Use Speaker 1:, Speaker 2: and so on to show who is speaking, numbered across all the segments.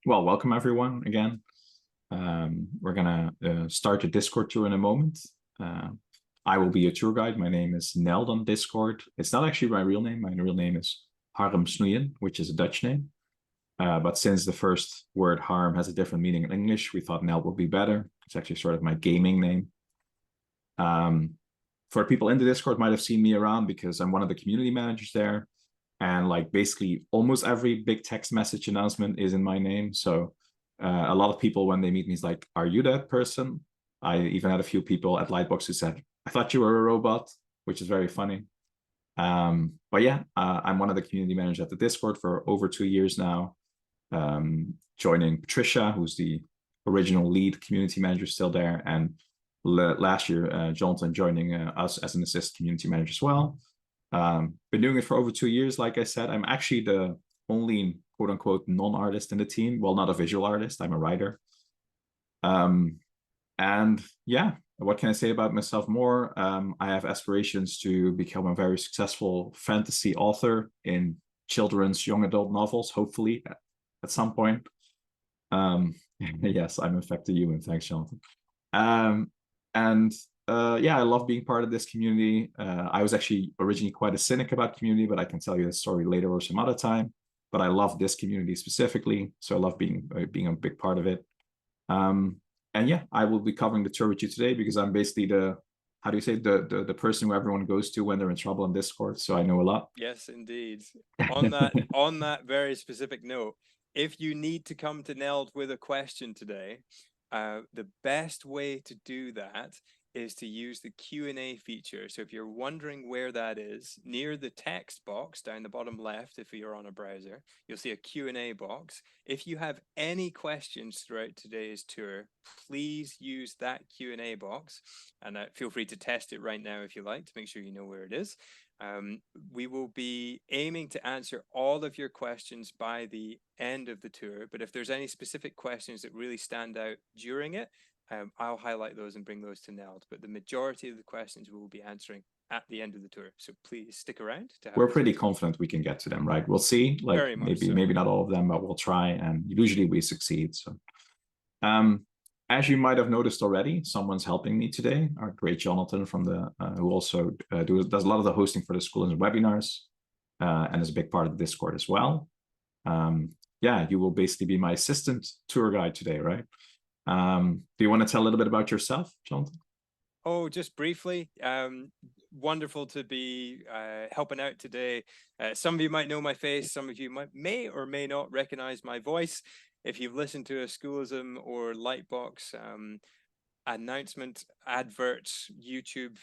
Speaker 1: Well, welcome everyone again. We're gonna start the Discord tour in a moment. I will be your tour guide. My name is Neld on Discord. It's not actually my real name. My real name is Harm Snoeien, which is a Dutch name. But since the first word harm has a different meaning in English, we thought Neld would be better. It's actually sort of my gaming name. For people in the Discord might have seen me around because I'm one of the community managers there. And like basically almost every big text message announcement is in my name. So a lot of people, when they meet me, is like, are you that person? I even had a few people at Lightbox who said, I thought you were a robot, which is very funny. But yeah, I'm one of the community managers at the Discord for over 2 years now. Joining Patricia, who's the original lead community manager, still there. And last year, Jonathan joining us as an assist community manager as well. Been doing it for over 2 years. Like I said, I'm actually the only quote unquote non-artist in the team. Well, not a visual artist, I'm a writer. And yeah, what can I say about myself more? I have aspirations to become a very successful fantasy author in children's young adult novels, hopefully at some point. Yes, I'm in fact a human. Thanks, Jonathan. Yeah, I love being part of this community. I was actually originally quite a cynic about community, but I can tell you the story later or some other time. But I love this community specifically, so I love being a big part of it. And yeah, I will be covering the tour with you today because I'm basically the the person who everyone goes to when they're in trouble on Discord. So I know a lot.
Speaker 2: Yes, indeed. On that very specific note, if you need to come to Neld with a question today, the best way to do that is to use the Q&A feature. So if you're wondering where that is, near the text box down the bottom left, if you're on a browser, you'll see a Q&A box. If you have any questions throughout today's tour, please use that Q&A box, and feel free to test it right now if you like, to make sure you know where it is. We will be aiming to answer all of your questions by the end of the tour, but if there's any specific questions that really stand out during it, I'll highlight those and bring those to Neld. But the majority of the questions we will be answering at the end of the tour, so please stick around.
Speaker 1: We're pretty confident we can get to them, right? We'll see. Like maybe not all of them, but we'll try, and usually we succeed. So, as you might have noticed already, someone's helping me today. Our great Jonathan from the who also does a lot of the hosting for the Schoolism webinars, and is a big part of the Discord as well. Yeah, you will basically be my assistant tour guide today, right? Do you want to tell a little bit about yourself, Jonathan?
Speaker 2: Oh, just briefly. Wonderful to be helping out today. Some of you might know my face. Some of you may or may not recognize my voice. If you've listened to a Schoolism or Lightbox announcement, adverts, YouTube,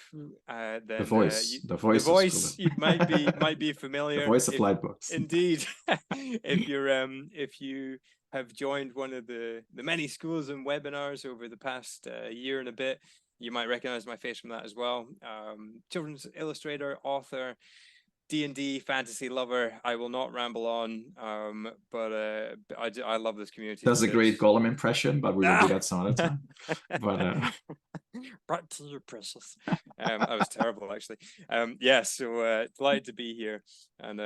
Speaker 2: then
Speaker 1: the voice
Speaker 2: you might be familiar.
Speaker 1: The voice of Lightbox.
Speaker 2: Indeed. If you have joined one of the many Schoolism webinars over the past year and a bit, you might recognize my face from that as well. Children's illustrator, author, D&D fantasy lover. I will not ramble on, but I love this community.
Speaker 1: That's a great Gollum impression, but we will do that some other time. But
Speaker 2: back to you, precious. I was terrible, actually. Yeah, so delighted to be here, and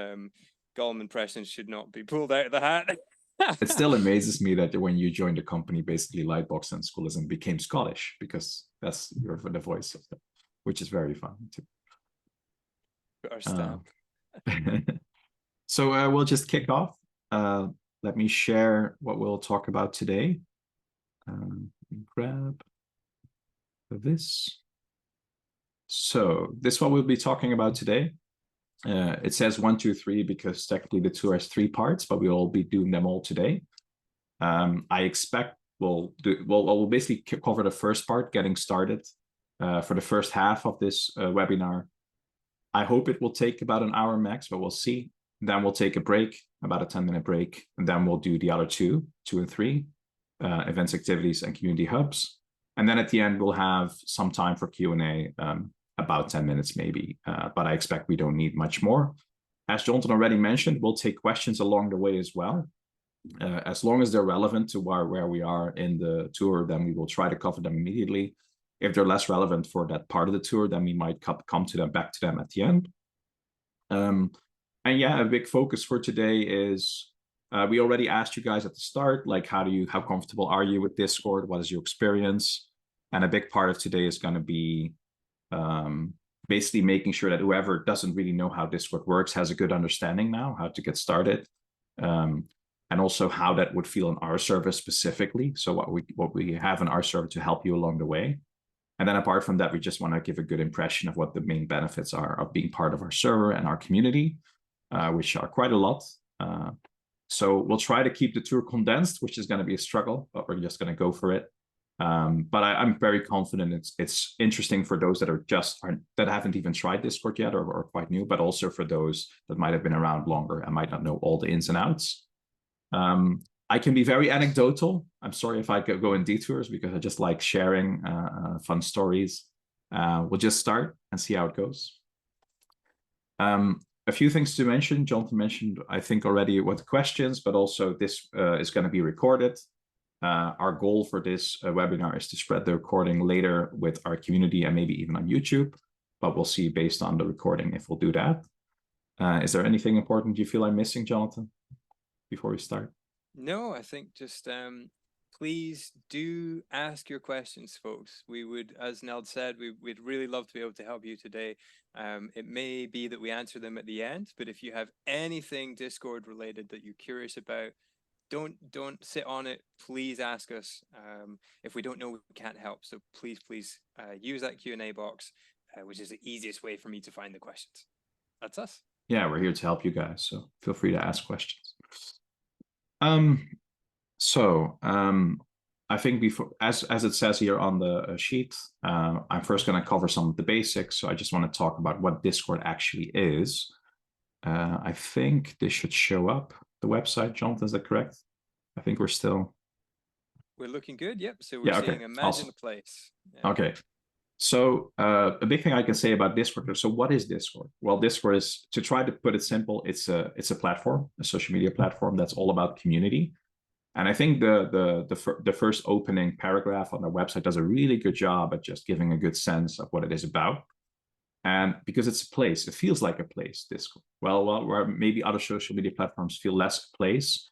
Speaker 2: Gollum impressions should not be pulled out of the hat.
Speaker 1: It still amazes me that when you joined the company, basically Lightbox and Schoolism became Scottish, because that's the voice of them, which is very fun too.
Speaker 2: Our stamp.
Speaker 1: So we'll just kick off. Let me share what we'll talk about today. Grab this. So this is what we'll be talking about today. It says 1, 2, 3 because technically the tour has 3 parts, but we'll be doing them all today. I expect we'll basically cover the first part, getting started, for the first half of this webinar. I hope it will take about an hour max, but we'll see. Then we'll take a break, about a 10-minute break, and then we'll do the other 2 and 3, events, activities, and community hubs. And then at the end, we'll have some time for Q&A, about 10 minutes maybe, but I expect we don't need much more. As Jonathan already mentioned, we'll take questions along the way as well. As long as they're relevant to where we are in the tour, then we will try to cover them immediately. If they're less relevant for that part of the tour, then we might come to them, back to them at the end. And yeah, a big focus for today is We already asked you guys at the start, like, how comfortable are you with Discord? What is your experience? And a big part of today is going to be basically making sure that whoever doesn't really know how Discord works has a good understanding now, how to get started. And also how that would feel in our server specifically. So what we have in our server to help you along the way. And then apart from that, we just want to give a good impression of what the main benefits are of being part of our server and our community, which are quite a lot. So we'll try to keep the tour condensed, which is going to be a struggle, but we're just going to go for it. But I'm very confident it's interesting for those that haven't even tried Discord yet or are quite new, but also for those that might have been around longer and might not know all the ins and outs. I can be very anecdotal. I'm sorry if I go in detours because I just like sharing fun stories. We'll just start and see how it goes. A few things to mention. Jonathan mentioned, I think, already what the questions, but also this is going to be recorded. Our goal for this webinar is to spread the recording later with our community and maybe even on YouTube, but we'll see based on the recording if we'll do that. Is there anything important you feel I'm missing, Jonathan, before we start?
Speaker 2: No, I think just please do ask your questions, folks. We would, as Neld said, we'd really love to be able to help you today. It may be that we answer them at the end, but if you have anything Discord related that you're curious about, don't sit on it. Please ask us. If we don't know, we can't help. So please use that Q&A box, which is the easiest way for me to find the questions. That's us.
Speaker 1: Yeah, we're here to help you guys, so feel free to ask questions. I think before, as it says here on the sheet, I'm first going to cover some of the basics. So I just want to talk about what Discord actually is. I think this should show up, the website. Jonathan, is that correct? I think we're
Speaker 2: looking good. Yep. So we're seeing Imagine
Speaker 1: awesome.
Speaker 2: a Place. Yeah.
Speaker 1: Okay. So a big thing I can say about Discord. So what is Discord? Well, Discord is, to try to put it simple, it's a platform, a social media platform that's all about community. And I think the first opening paragraph on the website does a really good job at just giving a good sense of what it is about. And because it's a place, it feels like a place, Discord. Well, where maybe other social media platforms feel less a place,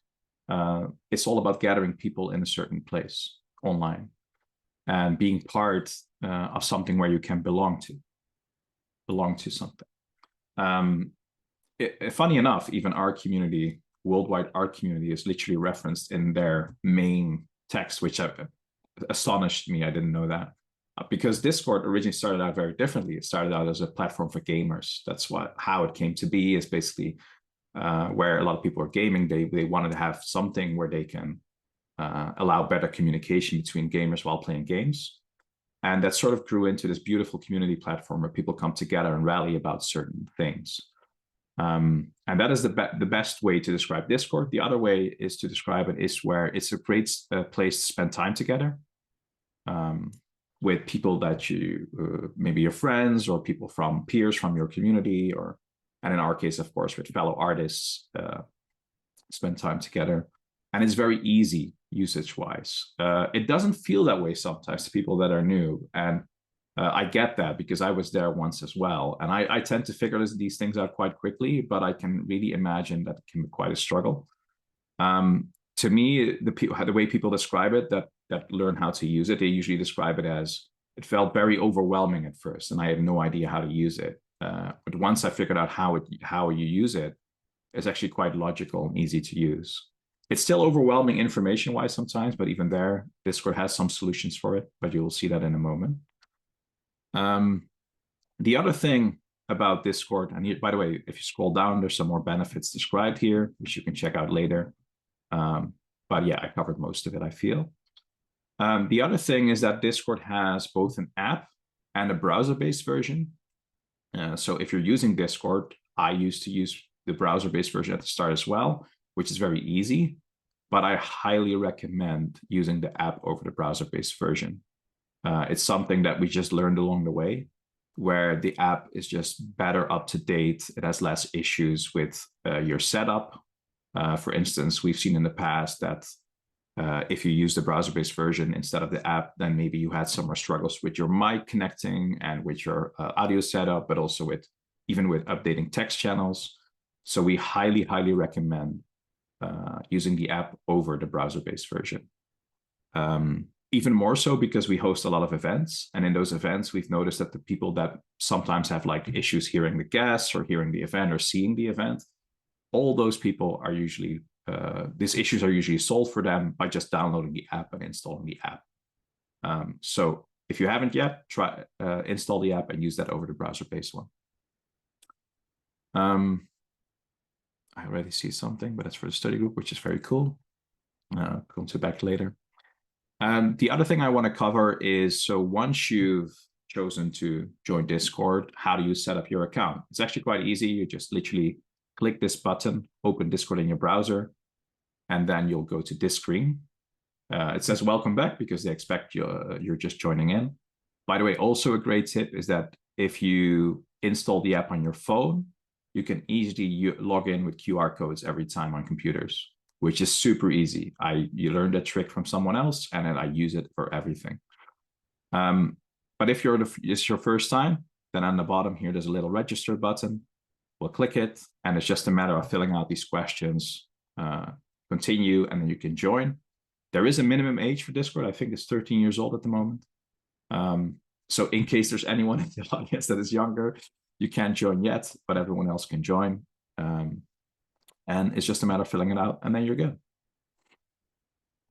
Speaker 1: it's all about gathering people in a certain place online and being part of something where you can belong to something. Funny enough, even our community, worldwide art community, is literally referenced in their main text, which astonished me. I didn't know that. Because Discord originally started out very differently. It started out as a platform for gamers. That's how it came to be, is basically where a lot of people are gaming. They wanted to have something where they can allow better communication between gamers while playing games. And that sort of grew into this beautiful community platform where people come together and rally about certain things. And that is the best way to describe Discord. The other way is to describe it is where it's a great place to spend time together with people that you, maybe your friends or people from peers from your community, and in our case, of course, with fellow artists, spend time together. And it's very easy usage-wise. It doesn't feel that way sometimes to people that are new. And I get that because I was there once as well. And I tend to figure these things out quite quickly, but I can really imagine that it can be quite a struggle. To me, the way people describe it, that learn how to use it, they usually describe it as, it felt very overwhelming at first, and I had no idea how to use it. But once I figured out how you use it, it's actually quite logical and easy to use. It's still overwhelming information-wise sometimes, but even there, Discord has some solutions for it, but you'll see that in a moment. The other thing about Discord, and here, by the way, if you scroll down, there's some more benefits described here, which you can check out later. But yeah, I covered most of it, I feel. The other thing is that Discord has both an app and a browser-based version. So if you're using Discord, I used to use the browser-based version at the start as well, which is very easy, but I highly recommend using the app over the browser-based version. It's something that we just learned along the way, where the app is just better up to date. It has less issues with your setup. For instance, we've seen in the past that if you use the browser-based version instead of the app, then maybe you had some more struggles with your mic connecting and with your audio setup, but also even with updating text channels. So we highly, highly recommend using the app over the browser-based version. Even more so because we host a lot of events. And in those events, we've noticed that the people that sometimes have like issues hearing the guests or hearing the event or seeing the event, all those people are usually, these issues are usually solved for them by just downloading the app and installing the app. So if you haven't yet, try install the app and use that over the browser-based one. I already see something, but that's for the study group, which is very cool. Come to back later. The other thing I want to cover is, so once you've chosen to join Discord, how do you set up your account? It's actually quite easy. You just literally click this button, open Discord in your browser, and then you'll go to this screen. It says welcome back because they expect you're just joining in. By the way, also a great tip is that if you install the app on your phone, you can easily log in with QR codes every time on computers, which is super easy. You learned that trick from someone else, and then I use it for everything. But if it's your first time, then on the bottom here, there's a little register button. We'll click it, and it's just a matter of filling out these questions, continue, and then you can join. There is a minimum age for Discord. I think it's 13 years old at the moment. So in case there's anyone in the audience that is younger, you can't join yet, but everyone else can join. And it's just a matter of filling it out, and then you're good.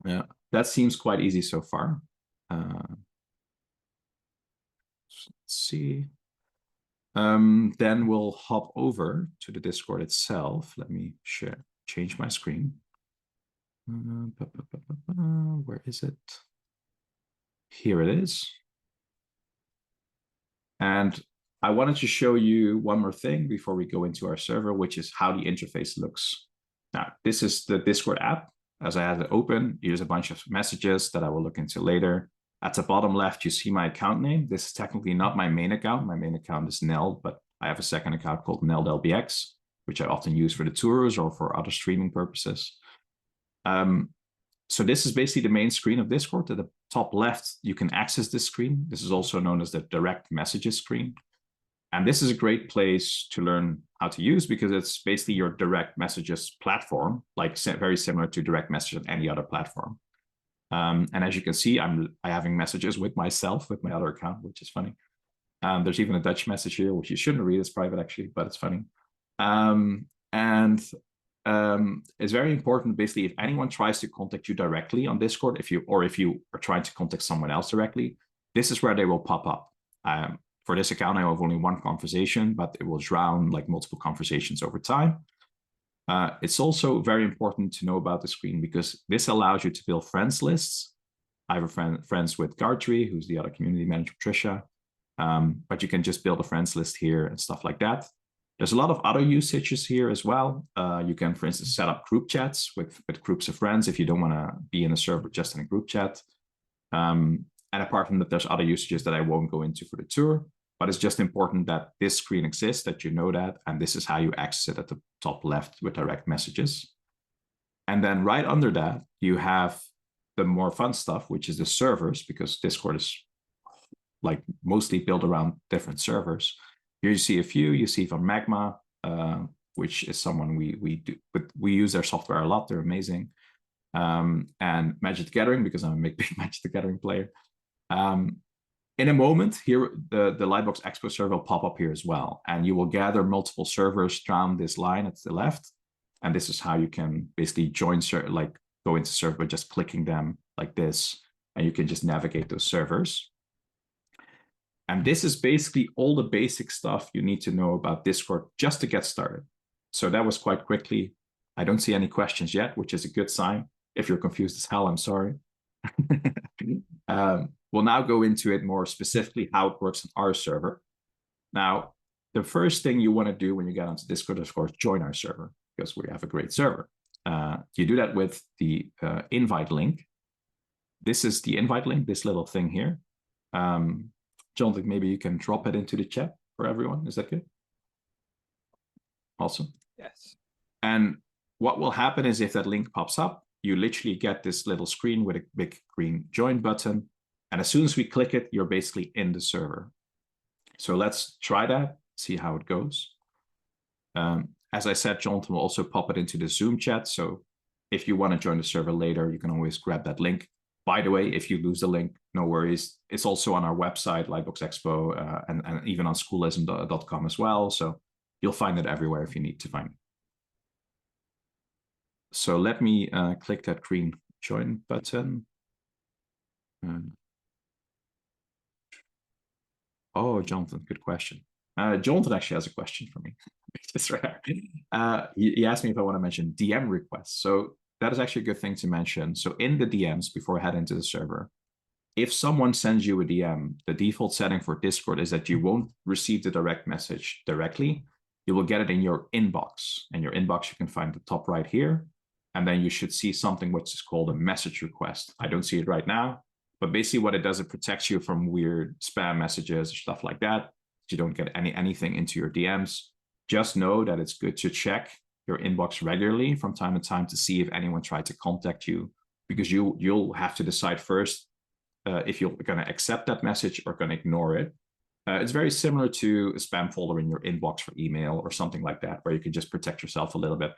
Speaker 1: Yeah, that seems quite easy so far. Let's see. Then we'll hop over to the Discord itself. Let me change my screen. Where is it? Here it is. And I wanted to show you one more thing before we go into our server, which is how the interface looks. Now, this is the Discord app. As I had it open, here's a bunch of messages that I will look into later. At the bottom left, you see my account name. This is technically not my main account. My main account is Neld, but I have a second account called Neld LBX, which I often use for the tours or for other streaming purposes. So this is basically the main screen of Discord. At the top left, you can access this screen. This is also known as the direct messages screen. And this is a great place to learn how to use because it's basically your direct messages platform, like very similar to direct message on any other platform. And as you can see, I'm having messages with myself with my other account, which is funny. There's even a Dutch message here, which you shouldn't read. It's private actually, but it's funny. It's very important, basically, if anyone tries to contact you directly on Discord, if you are trying to contact someone else directly, this is where they will pop up. For this account, I have only one conversation, but it will drown like multiple conversations over time. It's also very important to know about the screen because this allows you to build friends lists. I have friends with Gartry, who's the other community manager, Trisha. But you can just build a friends list here and stuff like that. There's a lot of other usages here as well. You can, for instance, set up group chats with groups of friends if you don't want to be in a server just in a group chat. And apart from that, there's other usages that I won't go into for the tour, but it's just important that this screen exists, that you know that, and this is how you access it at the top left with direct messages. And then right under that, you have the more fun stuff, which is the servers, because Discord is like mostly built around different servers. Here you see a few. You see from Magma, which is someone we do, but we use their software a lot. They're amazing. And Magic the Gathering, because I'm a big Magic the Gathering player. In a moment, here the LightBox Expo server will pop up here as well, and you will gather multiple servers down this line at the left. And this is how you can basically join, like go into server by just clicking them like this, and you can just navigate those servers. And this is basically all the basic stuff you need to know about Discord just to get started. So that was quite quickly. I don't see any questions yet, which is a good sign. If you're confused as hell, I'm sorry. We'll now go into it more specifically, how it works on our server. Now, the first thing you want to do when you get onto Discord, of course, join our server, because we have a great server. You do that with the invite link. This is the invite link, this little thing here. Jonathan, maybe you can drop it into the chat for everyone. Is that good? Awesome.
Speaker 2: Yes.
Speaker 1: And what will happen is if that link pops up, you literally get this little screen with a big green join button. And as soon as we click it, you're basically in the server. So let's try that, see how it goes. As I said, Jonathan will also pop it into the Zoom chat. So if you want to join the server later, you can always grab that link. By the way, if you lose the link, no worries. It's also on our website, LightBox Expo, and even on schoolism.com as well. So you'll find it everywhere if you need to find it. So let me click that green join button. Oh, Jonathan, good question. Jonathan actually has a question for me. It's rare. He asked me if I want to mention DM requests. So that is actually a good thing to mention. So in the DMs, before I head into the server, if someone sends you a DM, the default setting for Discord is that you won't receive the direct message directly. You will get it in your inbox. And your inbox you can find the top right here. And then you should see something which is called a message request. I don't see it right now, but basically what it does, it protects you from weird spam messages or stuff like that. You don't get anything into your DMs. Just know that it's good to check your inbox regularly from time to time to see if anyone tried to contact you, because you'll have to decide first if you're going to accept that message or going to ignore it. It's very similar to a spam folder in your inbox for email or something like that, where you can just protect yourself a little bit.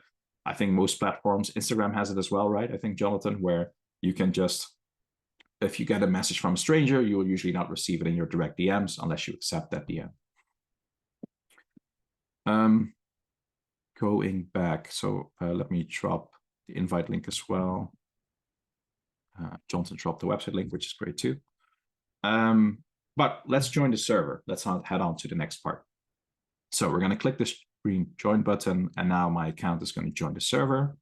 Speaker 1: I think most platforms, Instagram has it as well, right? I think, Jonathan, where you can just, if you get a message from a stranger, you will usually not receive it in your direct DMs unless you accept that DM. Going back, so let me drop the invite link as well. Jonathan dropped the website link, which is great too. But let's join the server. Let's head on to the next part. So we're going to click this green join button, and now my account is going to join the server.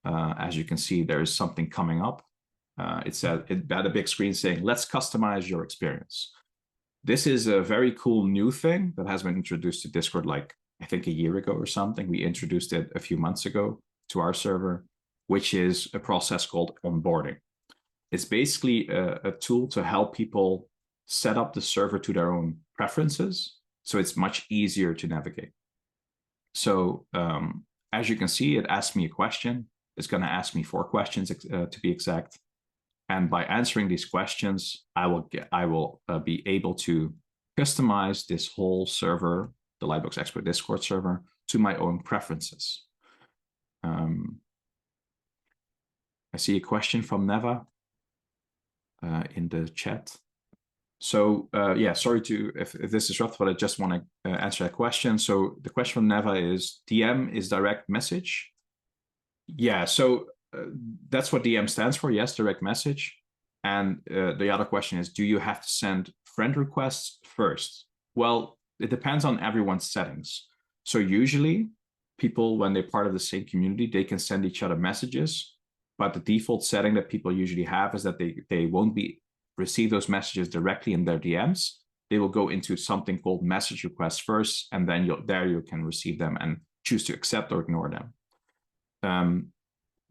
Speaker 1: As you can see, there is something coming up. It had a big screen saying, let's customize your experience. This is a very cool new thing that has been introduced to Discord, like I think a year ago or something. We introduced it a few months ago to our server, which is a process called onboarding. It's basically a tool to help people set up the server to their own preferences, so it's much easier to navigate. So as you can see, it asked me a question. It's going to ask me 4 questions to be exact. And by answering these questions, I will be able to customize this whole server, the LightBox Expo Discord server, to my own preferences. I see a question from Neva in the chat. So yeah, sorry if this is rough, but I just want to answer that question. So the question from Neva is, DM is direct message? Yeah, so that's what DM stands for, yes, direct message. And the other question is, do you have to send friend requests first? Well, it depends on everyone's settings. So usually people, when they're part of the same community, they can send each other messages, but the default setting that people usually have is that they won't receive those messages directly in their DMs. They will go into something called message requests first, and then you can receive them and choose to accept or ignore them.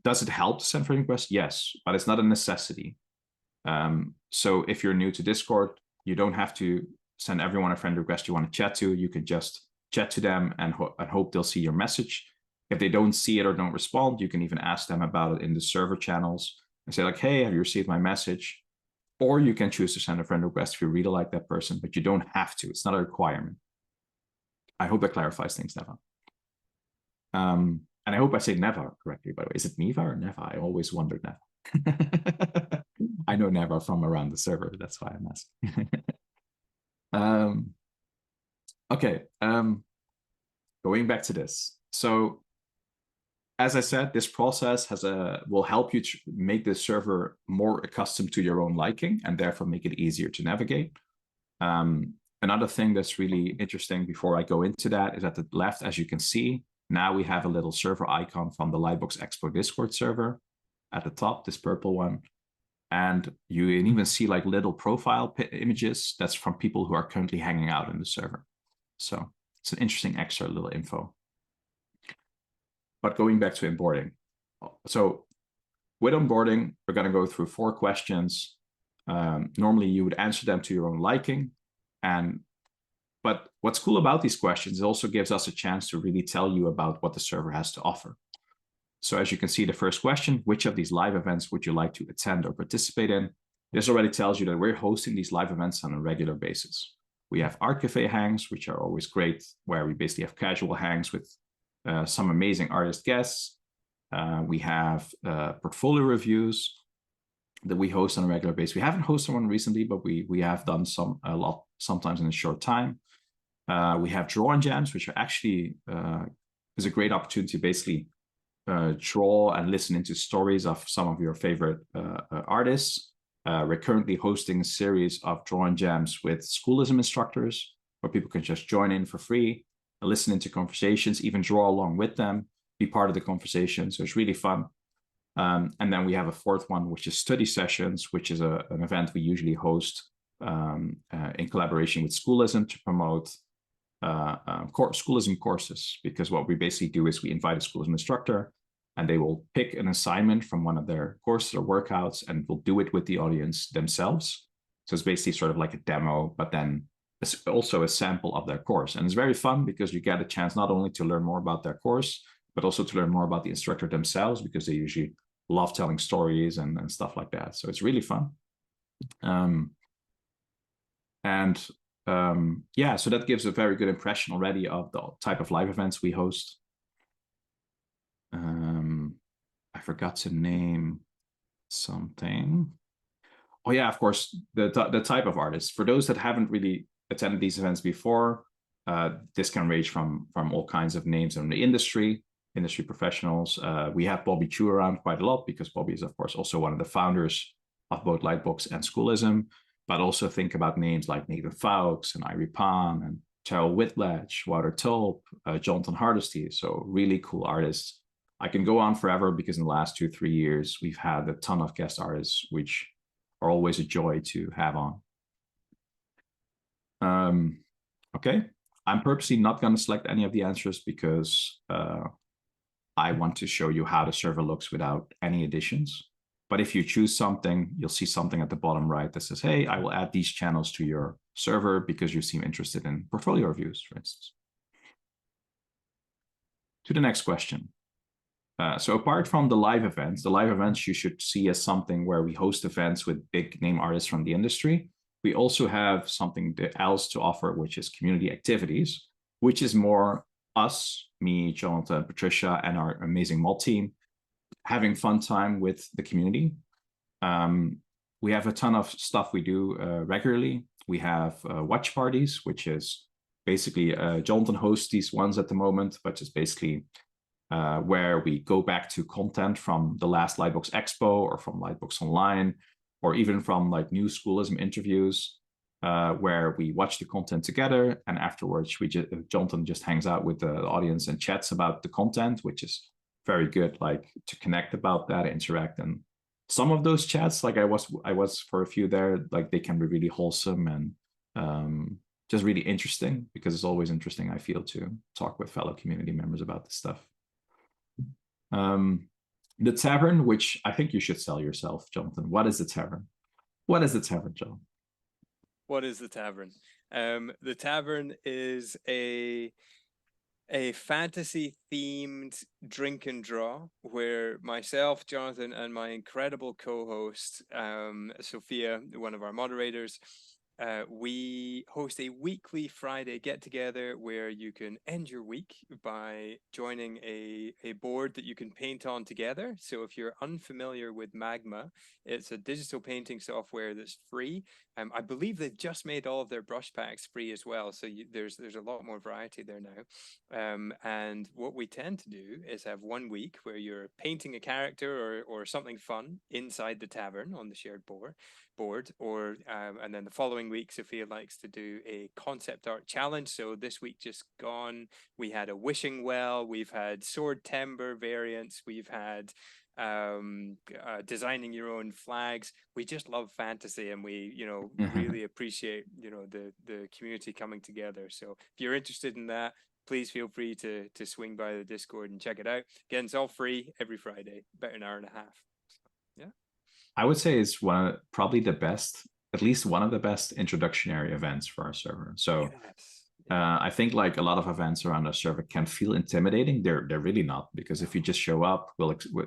Speaker 1: Does it help to send friend requests? Yes, but it's not a necessity. So if you're new to Discord, you don't have to send everyone a friend request you want to chat to. You can just chat to them and hope they'll see your message. If they don't see it or don't respond, you can even ask them about it in the server channels and say like, hey, have you received my message? Or you can choose to send a friend request if you really like that person, but you don't have to. It's not a requirement. I hope that clarifies things, Neva. And I hope I say Neva correctly, by the way. Is it Neva or Neva? I always wondered Neva. I know Neva from around the server. That's why I'm asking. Okay. Going back to this. So as I said, this process will help you to make the server more accustomed to your own liking and therefore make it easier to navigate. Another thing that's really interesting before I go into that is at the left, as you can see, now we have a little server icon from the LightBox Expo Discord server at the top, this purple one. And you can even see like little profile images that's from people who are currently hanging out in the server. So it's an interesting extra little info. But going back to onboarding. So with onboarding, we're going to go through 4 questions. Normally you would answer them to your own liking. But what's cool about these questions, it also gives us a chance to really tell you about what the server has to offer. So as you can see, the first question, which of these live events would you like to attend or participate in? This already tells you that we're hosting these live events on a regular basis. We have Art Cafe hangs, which are always great, where we basically have casual hangs with some amazing artist guests. We have portfolio reviews that we host on a regular basis. We haven't hosted one recently, but we have done a lot sometimes in a short time. We have drawing jams, which are actually is a great opportunity to basically draw and listen into stories of some of your favorite artists. We're currently hosting a series of drawing jams with Schoolism instructors, where people can just join in for free, listen into conversations, even draw along with them, be part of the conversation. So it's really fun. And then we have a fourth one, which is study sessions, which is an event we usually host in collaboration with Schoolism to promote Schoolism courses, because what we basically do is we invite a Schoolism instructor and they will pick an assignment from one of their courses or workouts and will do it with the audience themselves. So it's basically sort of like a demo, but then it's also a sample of their course. And it's very fun because you get a chance not only to learn more about their course, but also to learn more about the instructor themselves, because they usually love telling stories and stuff like that. So it's really fun. Yeah, so that gives a very good impression already of the type of live events we host. I forgot to name something. Oh yeah, of course, the type of artists. For those that haven't really attended these events before, this can range from all kinds of names in the industry professionals. We have Bobby Chu around quite a lot because Bobby is, of course, also one of the founders of both Lightbox and Schoolism. But also think about names like Nathan Fowkes and Irie Pan and Cheryl Whitlatch, Wouter Tulp, Jonathan Hardesty. So really cool artists. I can go on forever because in the last 2-3 years, we've had a ton of guest artists, which are always a joy to have on. Okay, I'm purposely not going to select any of the answers because I want to show you how the server looks without any additions. But if you choose something, you'll see something at the bottom right that says, hey, I will add these channels to your server because you seem interested in portfolio reviews, for instance. To the next question. So apart from the live events you should see as something where we host events with big name artists from the industry. We also have something else to offer, which is community activities, which is more us, me, Jonathan, Patricia, and our amazing mod team, having fun time with the community. We have a ton of stuff we do regularly. We have watch parties, which is basically Jonathan hosts these ones at the moment, but it's basically where we go back to content from the last LightBox Expo or from LightBox Online, or even from like new Schoolism interviews, where we watch the content together, and afterwards Jonathan just hangs out with the audience and chats about the content, which is very good, like to connect about that, interact. And some of those chats, like I was for a few there, like they can be really wholesome and just really interesting, because it's always interesting, I feel, to talk with fellow community members about this stuff. The tavern, which I think you should sell yourself, Jonathan. What is the tavern? What is the tavern, John?
Speaker 2: What is the tavern? The tavern is a fantasy themed drink and draw where myself, Jonathan, and my incredible co-host, Sophia, one of our moderators, we host a weekly Friday get-together where you can end your week by joining a board that you can paint on together. So if you're unfamiliar with Magma, it's a digital painting software that's free. I believe they've just made all of their brush packs free as well, so there's a lot more variety there now. And what we tend to do is have one week where you're painting a character or something fun inside the tavern on the shared board, or and then the following week Sophia likes to do a concept art challenge. So this week just gone, we had a wishing well, we've had sword timber variants, we've had designing your own flags. We just love fantasy, and we really appreciate the community coming together. So if you're interested in that, please feel free to swing by the Discord and check it out. Again, it's all free every Friday, about an hour and a half. So, yeah,
Speaker 1: I would say it's probably the best, at least one of the best introductionary events for our server. So
Speaker 2: yes.
Speaker 1: I think like a lot of events around our server can feel intimidating. They're really not, because if you just show up,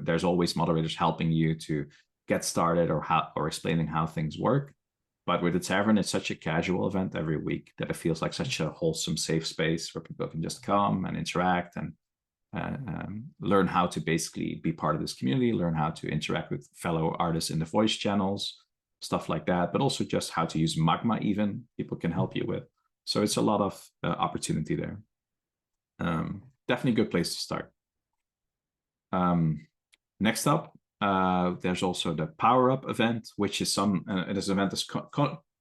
Speaker 1: there's always moderators helping you to get started or explaining how things work. But with the tavern, it's such a casual event every week that it feels like such a wholesome, safe space where people can just come and interact and learn how to basically be part of this community, learn how to interact with fellow artists in the voice channels, stuff like that, but also just how to use Magma even, people can help you with. So it's a lot of opportunity there. Definitely a good place to start. Next up, there's also the Power Up event, which is this event is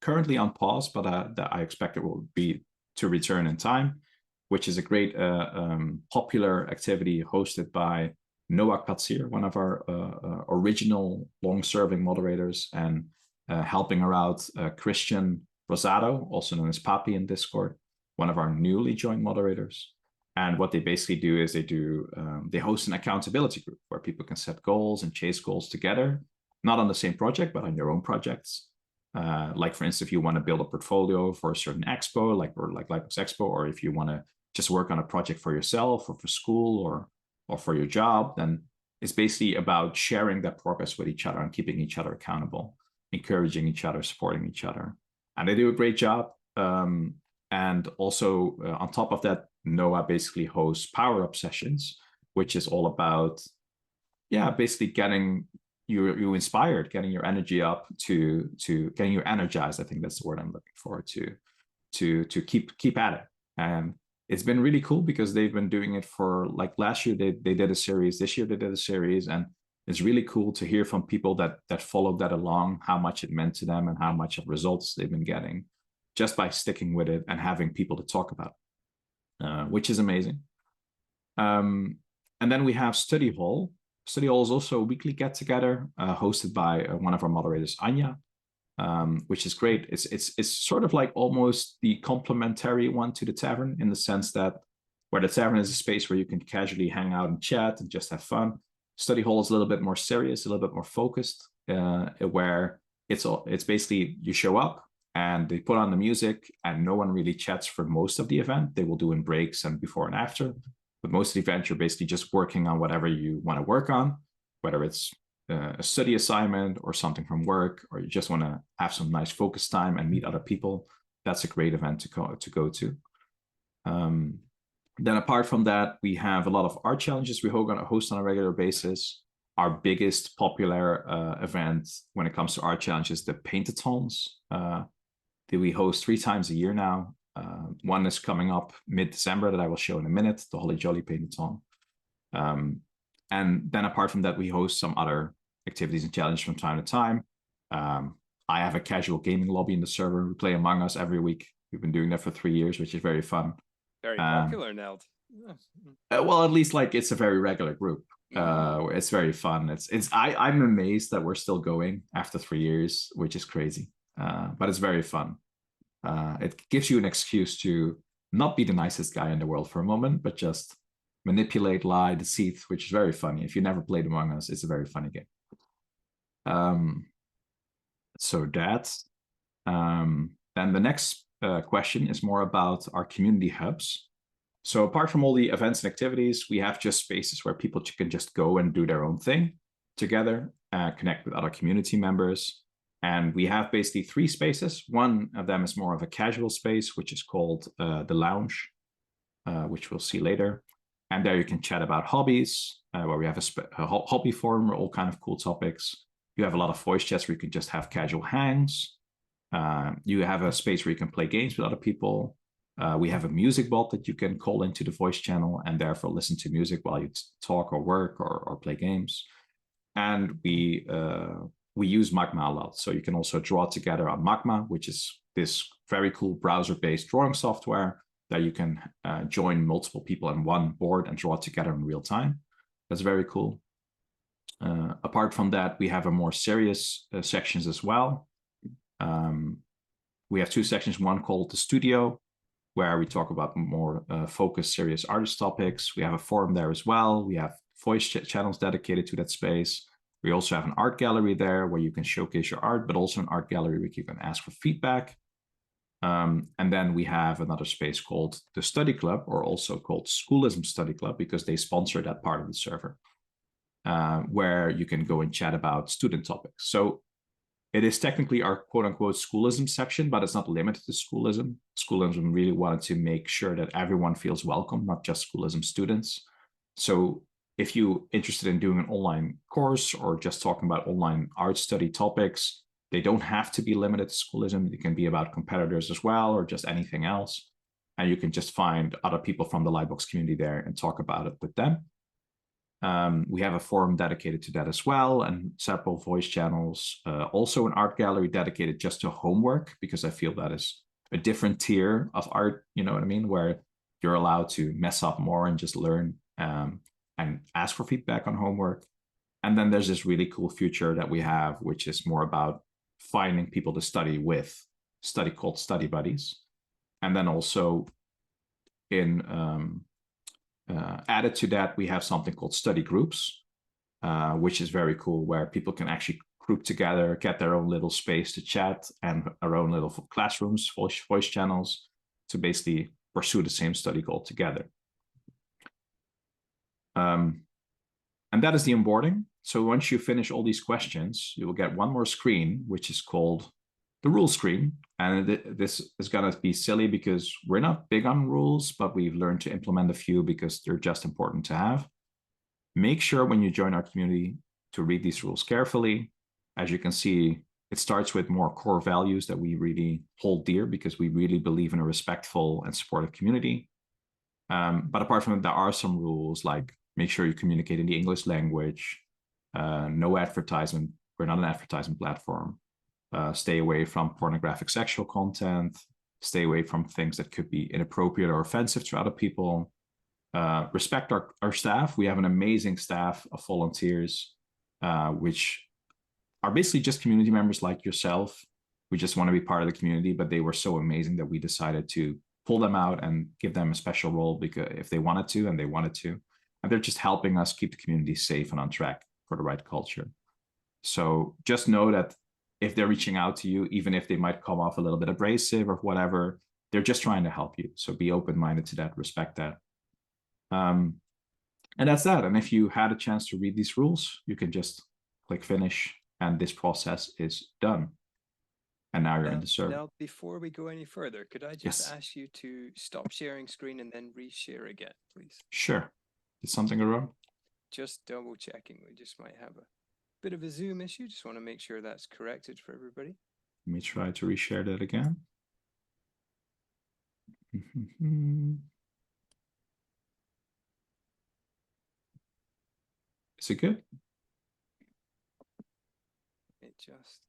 Speaker 1: currently on pause, but that I expect it will be to return in time, which is a great popular activity hosted by Noah Katsir, one of our original long-serving moderators, and helping her out Christian Rosado, also known as Papi in Discord, one of our newly joined moderators. And what they basically do is they host an accountability group where people can set goals and chase goals together, not on the same project, but on your own projects. Like, for instance, if you want to build a portfolio for a certain expo, like LightBox Expo, or if you want to just work on a project for yourself or for school or for your job, then it's basically about sharing that progress with each other and keeping each other accountable, encouraging each other, supporting each other. And they do a great job. And also on top of that, Noah basically hosts power-up sessions, which is all about, basically getting you inspired, getting your energy up, to getting you energized. I think that's the word I'm looking for, to keep at it. And it's been really cool because they've been doing it for, like, last year they did a series, this year they did a series, and it's really cool to hear from people that followed that along, how much it meant to them and how much of results they've been getting just by sticking with it and having people to talk about, which is amazing. And then we have Study Hall. Study Hall is also a weekly get-together hosted by one of our moderators, Anya, which is great. It's sort of like almost the complementary one to the tavern, in the sense that where the tavern is a space where you can casually hang out and chat and just have fun, Study Hall is a little bit more serious, a little bit more focused, where it's basically you show up and they put on the music and no one really chats for most of the event. They will do in breaks and before and after. But most of the event, you're basically just working on whatever you want to work on, whether it's a study assignment or something from work, or you just want to have some nice focus time and meet other people. That's a great event to go to. Then apart from that, we have a lot of art challenges we host on a regular basis. Our biggest popular event when it comes to art challenges, the Paint-a-thons, that we host 3 times a year now. One is coming up mid-December that I will show in a minute, the Holly Jolly Paint-a-thon. And then apart from that, we host some other activities and challenges from time to time. I have a casual gaming lobby in the server. We play Among Us every week. We've been doing that for 3 years, which is very fun.
Speaker 2: Very popular, Neld.
Speaker 1: Well, at least like it's a very regular group. It's very fun. I'm amazed that we're still going after 3 years, which is crazy. But it's very fun. It gives you an excuse to not be the nicest guy in the world for a moment, but just manipulate, lie, deceit, which is very funny. If you never played Among Us, it's a very funny game. So that's then the next question is more about our community hubs. So apart from all the events and activities, we have just spaces where people can just go and do their own thing together, connect with other community members. And we have basically 3 spaces. One of them is more of a casual space, which is called the Lounge, which we'll see later. And there you can chat about hobbies, where we have a hobby forum, all kind of cool topics. You have a lot of voice chats where you can just have casual hangs. You have a space where you can play games with other people. We have a music bot that you can call into the voice channel and therefore listen to music while you talk or work or play games. And we use Magma a lot. So you can also draw together on Magma, which is this very cool browser-based drawing software that you can join multiple people on one board and draw together in real time. That's very cool. Apart from that, we have a more serious sections as well. We have 2 sections, one called the Studio, where we talk about more focused, serious artist topics. We have a forum there as well. We have voice channels dedicated to that space. We also have an art gallery there where you can showcase your art, but also an art gallery where you can ask for feedback. And then we have another space called the Study Club, or also called Schoolism Study Club, because they sponsor that part of the server, where you can go and chat about student topics. So it is technically our quote-unquote schoolism section, but it's not limited to schoolism. Schoolism really wanted to make sure that everyone feels welcome, not just schoolism students. So if you're interested in doing an online course or just talking about online art study topics, they don't have to be limited to Schoolism. It can be about competitors as well, or just anything else. And you can just find other people from the LightBox community there and talk about it with them. We have a forum dedicated to that as well, and several voice channels. Also an art gallery dedicated just to homework, because I feel that is a different tier of art, you know what I mean, where you're allowed to mess up more and just learn and ask for feedback on homework. And then there's this really cool feature that we have, which is more about finding people to study with, study called Study Buddies. And then also in added to that, we have something called study groups, which is very cool, where people can actually group together, get their own little space to chat, and our own little classrooms, voice channels, to basically pursue the same study goal together. And that is the onboarding. So once you finish all these questions, you will get one more screen, which is called the rule screen. And this is going to be silly because we're not big on rules, but we've learned to implement a few because they're just important to have. Make sure when you join our community to read these rules carefully. As you can see, it starts with more core values that we really hold dear because we really believe in a respectful and supportive community. But apart from that, there are some rules like make sure you communicate in the English language, no advertisement. We're not an advertising platform. Stay away from pornographic sexual content, stay away from things that could be inappropriate or offensive to other people. Respect our staff. We have an amazing staff of volunteers, which are basically just community members like yourself. We just want to be part of the community, but they were so amazing that we decided to pull them out and give them a special role because if they wanted to, and they wanted to, and they're just helping us keep the community safe and on track for the right culture. So just know that if they're reaching out to you, even if they might come off a little bit abrasive or whatever, they're just trying to help you. So be open-minded to that, respect that. And that's that. And if you had a chance to read these rules, you can just click finish and this process is done. And now you're in the server.
Speaker 2: Now, before we go any further, could I just ask you to stop sharing screen and then reshare again, please?
Speaker 1: Sure. Did something go wrong?
Speaker 2: Just double checking. We just might have a bit of a Zoom issue. Just want to make sure that's corrected for everybody.
Speaker 1: Let me try to reshare that again. Is it good?
Speaker 2: It just...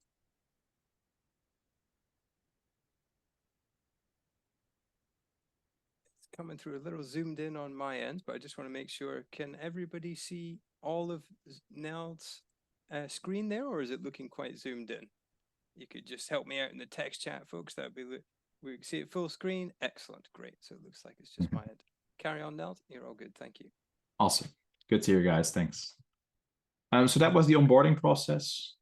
Speaker 2: It's coming through a little zoomed in on my end, but I just want to make sure. Can everybody see all of Nell's screen there, or is it looking quite zoomed in? You could just help me out in the text chat, folks. That'd be... We see it full screen. Excellent. Great. So it looks like it's just my end. Carry on, Nell. You're all good. Thank you.
Speaker 1: Awesome. Good to hear, guys. Thanks. So that was the onboarding process,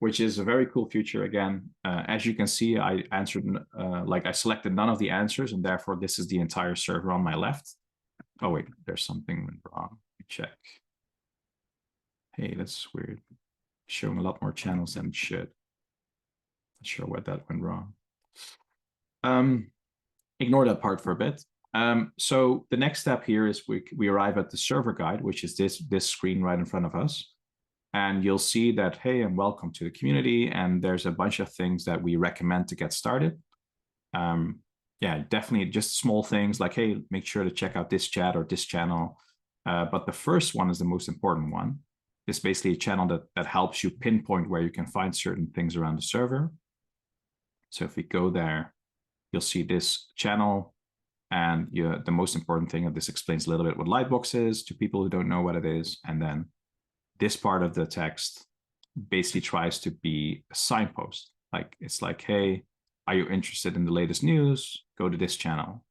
Speaker 1: which is a very cool feature. Again, as you can see, I answered, I selected none of the answers, and therefore this is the entire server on my left. Oh, wait, there's something wrong. Let me check. Hey, that's weird. Showing a lot more channels than it should. Not sure what that went wrong. Ignore that part for a bit. So the next step here is we arrive at the server guide, which is this screen right in front of us. And you'll see that, hey, and welcome to the community. And there's a bunch of things that we recommend to get started. Yeah, definitely just small things like, hey, make sure to check out this chat or this channel. But the first one is the most important one. It's basically a channel that helps you pinpoint where you can find certain things around the server. So if we go there, you'll see this channel. And the most important thing, this explains a little bit what LightBox is to people who don't know what it is. And then this part of the text basically tries to be a signpost. It's like, hey, are you interested in the latest news? Go to this channel.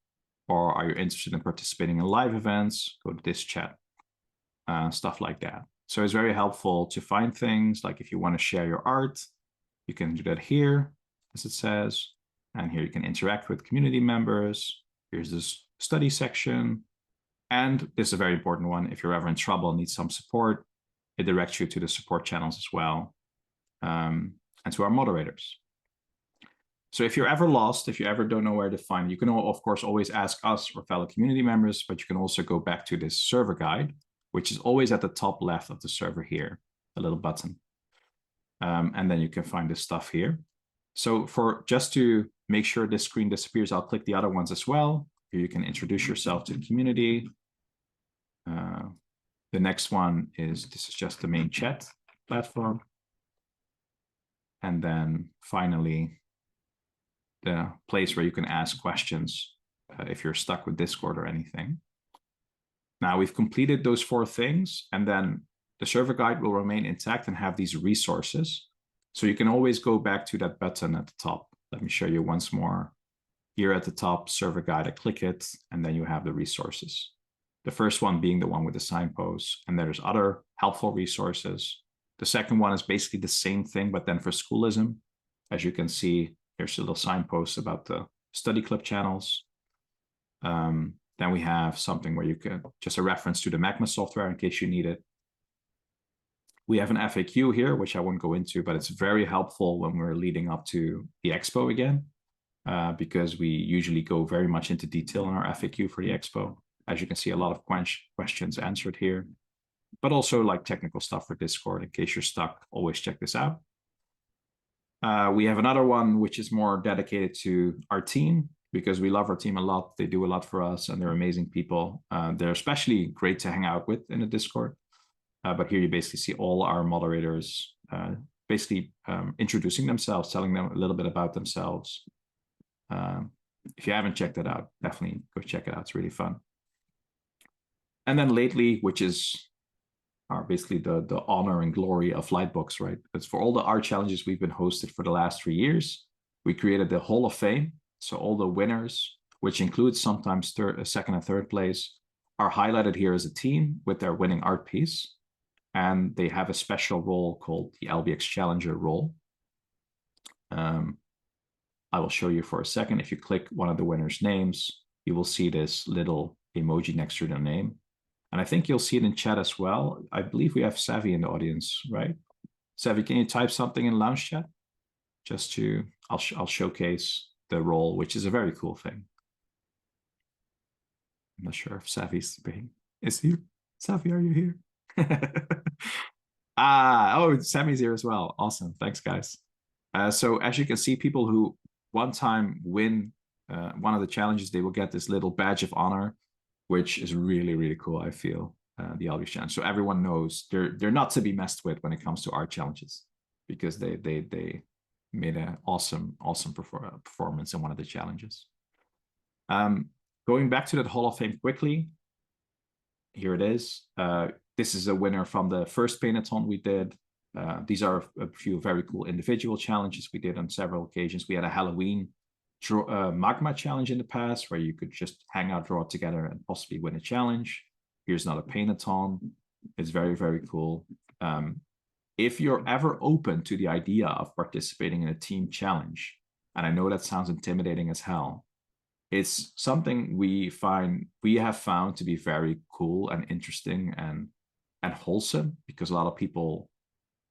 Speaker 1: Or are you interested in participating in live events? Go to this chat. Stuff like that. So it's very helpful to find things. Like if you want to share your art, you can do that here, as it says. And here you can interact with community members. Here's this study section. And this is a very important one. If you're ever in trouble and need some support, it directs you to the support channels as well, and to our moderators. So if you're ever lost, if you ever don't know where to find, you can of course always ask us or fellow community members, but you can also go back to this server guide, which is always at the top left of the server here, a little button. And then you can find this stuff here. So just to make sure this screen disappears, I'll click the other ones as well. Here you can introduce yourself to the community. The next one this is just the main chat platform. And then finally, the place where you can ask questions if you're stuck with Discord or anything. Now we've completed those 4 things, and then the server guide will remain intact and have these resources. So you can always go back to that button at the top. Let me show you once more. Here at the top, server guide, I click it, and then you have the resources. The first one being the one with the signposts, and there's other helpful resources. The second one is basically the same thing, but then for Schoolism. As you can see, here's a little signpost about the study club channels. Then we have something where you can, just a reference to the Magma software in case you need it. We have an FAQ here, which I won't go into, but it's very helpful when we're leading up to the expo again, because we usually go very much into detail in our FAQ for the expo. As you can see, a lot of questions answered here, but also like technical stuff for Discord. In case you're stuck, always check this out. We have another one which is more dedicated to our team, because we love our team a lot. They do a lot for us, and they're amazing people. They're especially great to hang out with in the Discord. But here you basically see all our moderators basically introducing themselves, telling them a little bit about themselves. If you haven't checked it out, definitely go check it out. It's really fun. And then lately, which is basically the honor and glory of Lightbox, right? It's for all the art challenges we've been hosted for the last 3 years. We created the Hall of Fame. So all the winners, which includes sometimes second and third place, are highlighted here as a team with their winning art piece. And they have a special role called the LBX Challenger role. I will show you for a second. If you click one of the winners' names, you will see this little emoji next to their name. And I think you'll see it in chat as well. I believe we have Savvy in the audience, right? Savvy, can you type something in lounge chat? Just to, I'll showcase the role, which is a very cool thing. I'm not sure if Savvy's is here. Savvy, are you here? Oh, Sammy's here as well. Awesome. Thanks, guys. So as you can see, people who one time win one of the challenges, they will get this little badge of honor, which is really, really cool, I feel, the LBX challenge. So everyone knows they're not to be messed with when it comes to art challenges, because they made an awesome performance in one of the challenges. Going back to that Hall of Fame quickly, here it is. This is a winner from the first Paint-A-thon we did. These are a few very cool individual challenges we did on several occasions. We had a Halloween magma challenge in the past where you could just hang out, draw together, and possibly win a challenge. Here's another Paint-A-thon. It's very, very cool. If you're ever open to the idea of participating in a team challenge, and I know that sounds intimidating as hell, it's something we have found to be very cool and interesting and wholesome, because a lot of people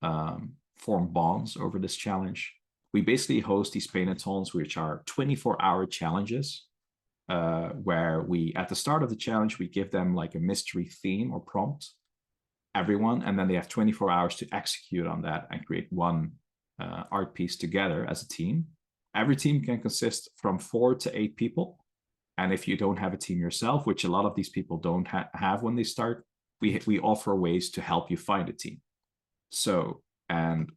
Speaker 1: form bonds over this challenge. We basically host these Paint-A-thons, which are 24-hour challenges, where at the start of the challenge, we give them like a mystery theme or prompt, everyone, and then they have 24 hours to execute on that and create one art piece together as a team. Every team can consist from 4 to 8 people. And if you don't have a team yourself, which a lot of these people don't have when they start, we offer ways to help you find a team. So, and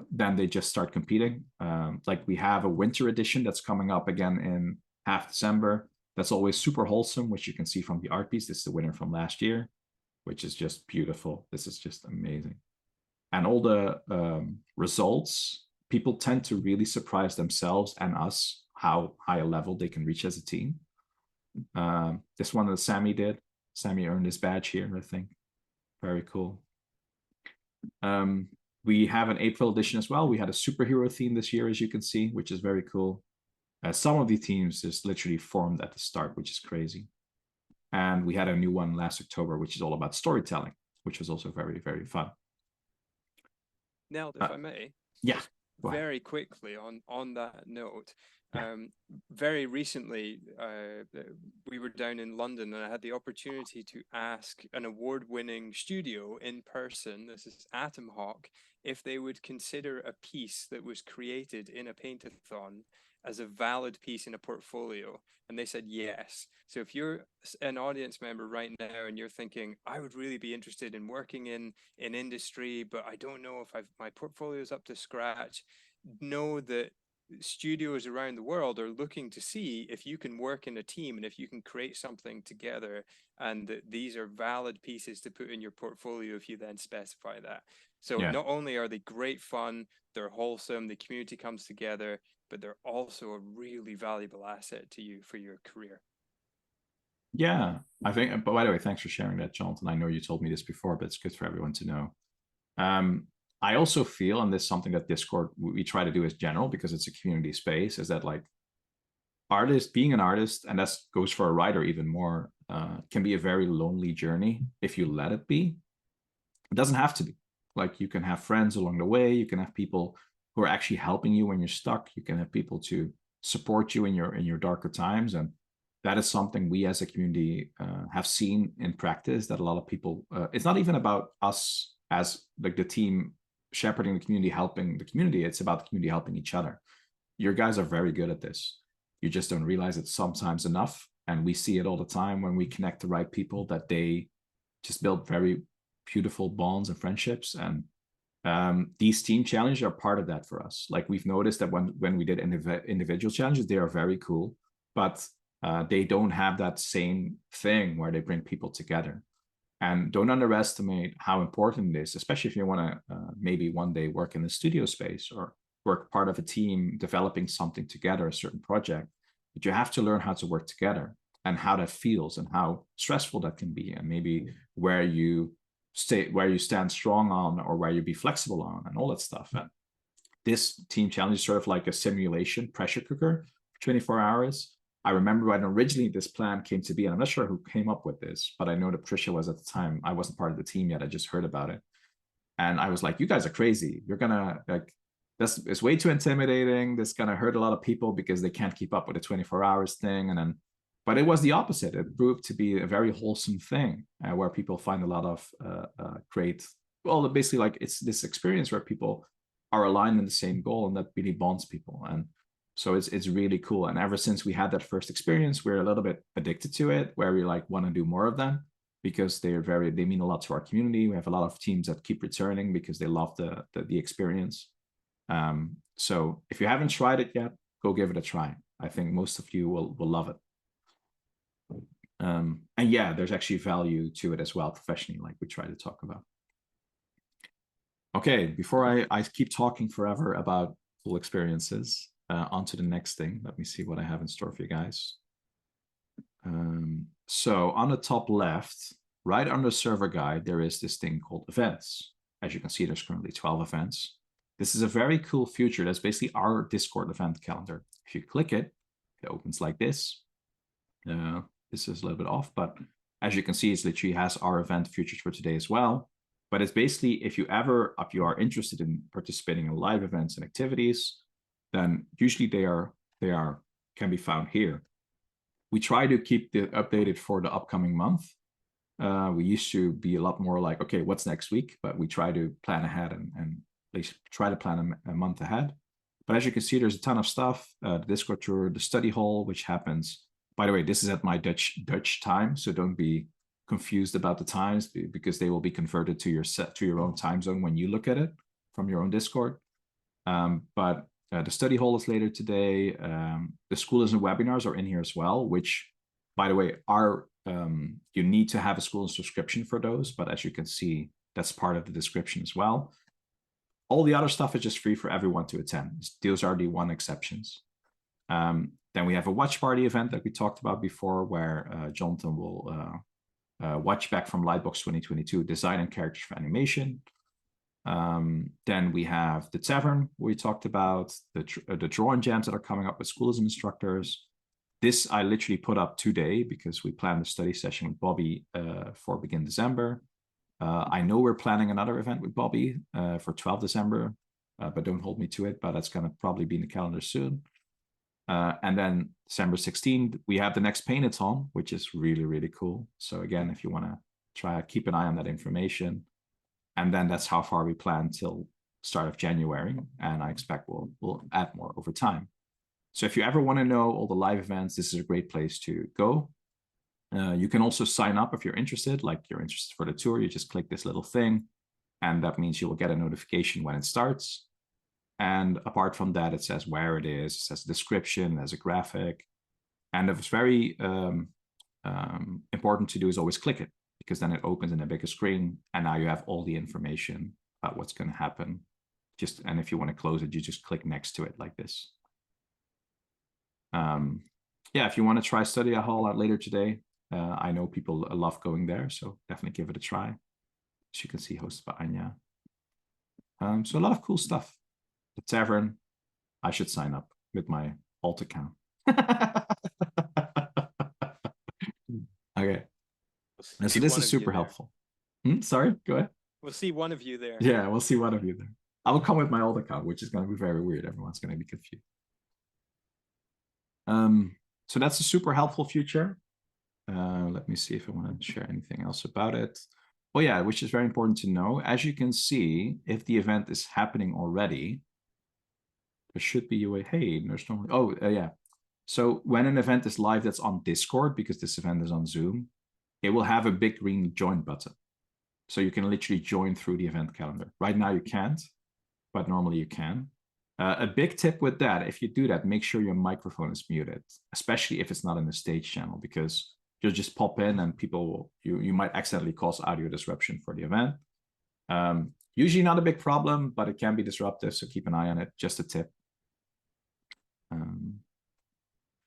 Speaker 1: then they just start competing. Like we have a winter edition that's coming up again in half December. That's always super wholesome, which you can see from the art piece. This is the winner from last year, which is just beautiful. This is just amazing. And all the results, people tend to really surprise themselves and us how high a level they can reach as a team. This one that Sammy did. Sammy earned his badge here, I think. Very cool. We have an April edition as well. We had a superhero theme this year, as you can see, which is very cool. Some of the teams just literally formed at the start, which is crazy. And we had a new one last October, which is all about storytelling, which was also very, very fun.
Speaker 2: Now, if I may.
Speaker 1: Yeah.
Speaker 2: very quickly on that note, very recently, we were down in London and I had the opportunity to ask an award-winning studio in person, this is Atom Hawk, if they would consider a piece that was created in a paint-a-thon as a valid piece in a portfolio. And they said yes. So if you're an audience member right now and you're thinking, I would really be interested in working in industry, but I don't know if my portfolio is up to scratch, know that studios around the world are looking to see if you can work in a team and if you can create something together, and that these are valid pieces to put in your portfolio if you then specify that. So not only are they great fun, they're wholesome, the community comes together, but they're also a really valuable asset to you for your career.
Speaker 1: Yeah, I think, but by the way, thanks for sharing that, Jonathan. I know you told me this before, but it's good for everyone to know. I also feel, and this is something that Discord, we try to do as general because it's a community space, is that like being an artist, and that goes for a writer even more, can be a very lonely journey if you let it be. It doesn't have to be. Like you can have friends along the way, you can have people who are actually helping you when you're stuck, you can have people to support you in your darker times. And that is something we as a community have seen in practice, that a lot of people, it's not even about us as like the team shepherding the community, helping the community, it's about the community helping each other. Your guys are very good at this. You just don't realize it sometimes enough. And we see it all the time when we connect the right people, that they just build very beautiful bonds and friendships. And these team challenges are part of that for us. Like we've noticed that when we did individual challenges, they are very cool, but they don't have that same thing where they bring people together. And don't underestimate how important it is, especially if you want to maybe one day work in the studio space or work part of a team developing something together, a certain project. But you have to learn how to work together and how that feels and how stressful that can be, and maybe where you stand strong on or where you be flexible on and all that stuff. And this team challenge is sort of like a simulation pressure cooker for 24 hours. I remember when originally this plan came to be, and I'm not sure who came up with this, but I know that Patricia was at the time. I wasn't part of the team yet. I just heard about it. And I was like, you guys are crazy. You're gonna like, it's way too intimidating. This is gonna hurt a lot of people because they can't keep up with the 24 hours thing. And then, but it was the opposite. It proved to be a very wholesome thing where people find a lot of great, well, basically like it's this experience where people are aligned in the same goal, and that really bonds people. And so it's really cool. And ever since we had that first experience, we're a little bit addicted to it, where we like want to do more of them because they mean a lot to our community. We have a lot of teams that keep returning because they love the experience. So if you haven't tried it yet, go give it a try. I think most of you will love it. And yeah, there's actually value to it as well professionally, like we try to talk about. Okay, before I keep talking forever about cool experiences, on to the next thing. Let me see what I have in store for you guys. So on the top left, right under server guide, there is this thing called events. As you can see, there's currently 12 events. This is a very cool feature. That's basically our Discord event calendar. If you click it, it opens like this. This is a little bit off, but as you can see, it literally has our event features for today as well. But it's basically, if you are interested in participating in live events and activities, then usually they can be found here. We try to keep it updated for the upcoming month. We used to be a lot more like, okay, what's next week? But we try to plan ahead and at least try to plan a month ahead. But as you can see, there's a ton of stuff. The Discord tour, the study hall, which happens. By the way, this is at my Dutch time, so don't be confused about the times because they will be converted to your own time zone when you look at it from your own Discord. But the study hall is later today. The Schoolism webinars are in here as well, which, by the way, are you need to have a Schoolism subscription for those. But as you can see, that's part of the description as well. All the other stuff is just free for everyone to attend. Those are the one exceptions. Then we have a watch party event that we talked about before, where Jonathan will watch back from LightBox 2022, design and characters for animation. Then we have the tavern we talked about, the drawing jams that are coming up with Schoolism instructors. This I literally put up today because we planned a study session with Bobby for begin December. I know we're planning another event with Bobby for 12 December. but don't hold me to it, but that's going to probably be in the calendar soon. And then December 16th, we have the next Paint-A-thon, which is really, really cool. So again, if you want to try, keep an eye on that information. And then that's how far we plan till start of January. And I expect we'll add more over time. So if you ever want to know all the live events, this is a great place to go. You can also sign up if you're interested, like you're interested for the tour, you just click this little thing, and that means you will get a notification when it starts. And apart from that, it says where it is, it says description, there's a graphic. And it's very important to do is always click it, because then it opens in a bigger screen, and now you have all the information about what's going to happen. And if you want to close it, you just click next to it like this. Yeah, if you want to try Study Hall out later today, I know people love going there, so definitely give it a try. As you can see, hosted by Anya. So a lot of cool stuff. The tavern, I should sign up with my alt account. Okay.
Speaker 2: We'll
Speaker 1: so this is super helpful. Sorry, go ahead.
Speaker 2: We'll see one of you there.
Speaker 1: Yeah, we'll see one of you there. I will come with my old account, which is going to be very weird. Everyone's going to be confused. So that's a super helpful feature. Let me see if I want to share anything else about it. Oh yeah, which is very important to know. As you can see, if the event is happening already, there should be a way. Hey, there's normally. Oh yeah. So when an event is live that's on Discord, because this event is on Zoom, it will have a big green join button. So you can literally join through the event calendar. Right now you can't, but normally you can. A big tip with that, if you do that, make sure your microphone is muted, especially if it's not in the stage channel, because you'll just pop in and people will, you might accidentally cause audio disruption for the event. Usually not a big problem, but it can be disruptive, so keep an eye on it. Just a tip.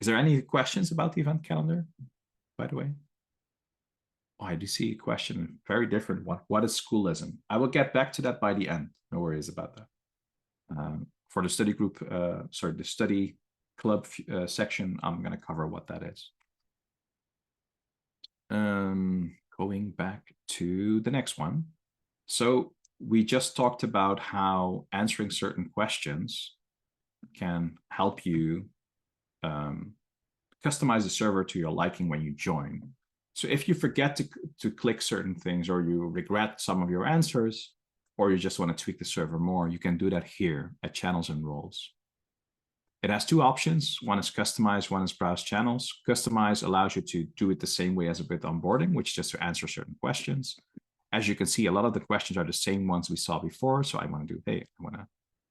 Speaker 1: Is there any questions about the event calendar, by the way? Oh, I do see a question, very different one. What is Schoolism? I will get back to that by the end. No worries about that. For the study group, the study club section, I'm going to cover what that is. Going back to the next one. So we just talked about how answering certain questions can help you customize the server to your liking when you join. So if you forget to click certain things, or you regret some of your answers, or you just want to tweak the server more, you can do that here at Channels and Roles. It has two options. One is Customize, one is Browse Channels. Customize allows you to do it the same way as with Onboarding, which is just to answer certain questions. As you can see, a lot of the questions are the same ones we saw before. So I want to do, hey, I want to